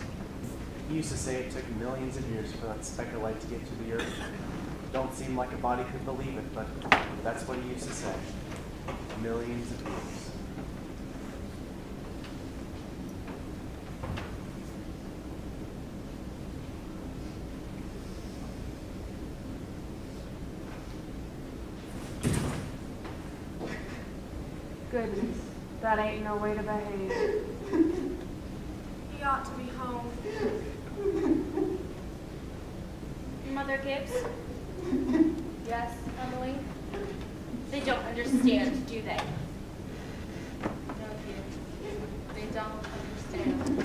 he used to say it took millions of years for that speck of light to get to the earth. Don't seem like a body could believe it, but that's what he used to say. Millions of years. Goodness, that ain't no way to behave. He ought to be home. Mother Gibbs, Yes, Emily? they don't understand, do they? No, dear. They don't understand.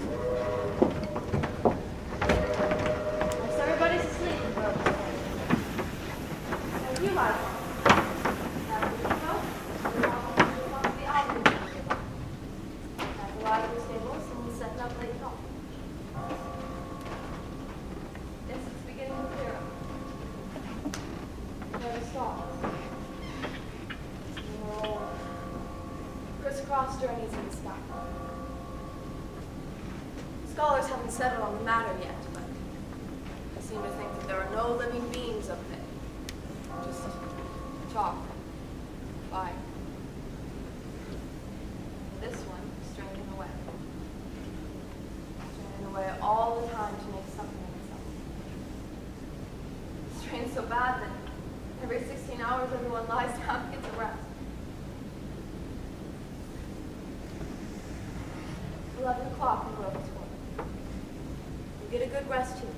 Guess everybody's asleep in Brooklyn. How you like it? Have a good coat? We're all going to walk the island. Have a lot of tables and we're setting up late home. Yes, it's beginning to clear up. Never stops. No crisscross journeys in the sky. Scholars haven't settled on the matter yet, but I seem to think that there are no living beings up there. Just chalk, fire. This one is straining away. Straining away all the time to make something of itself. It strains so bad that every 16 hours everyone lies down and gets a rest. 11 o'clock and we're up to 1. You get a good rest here.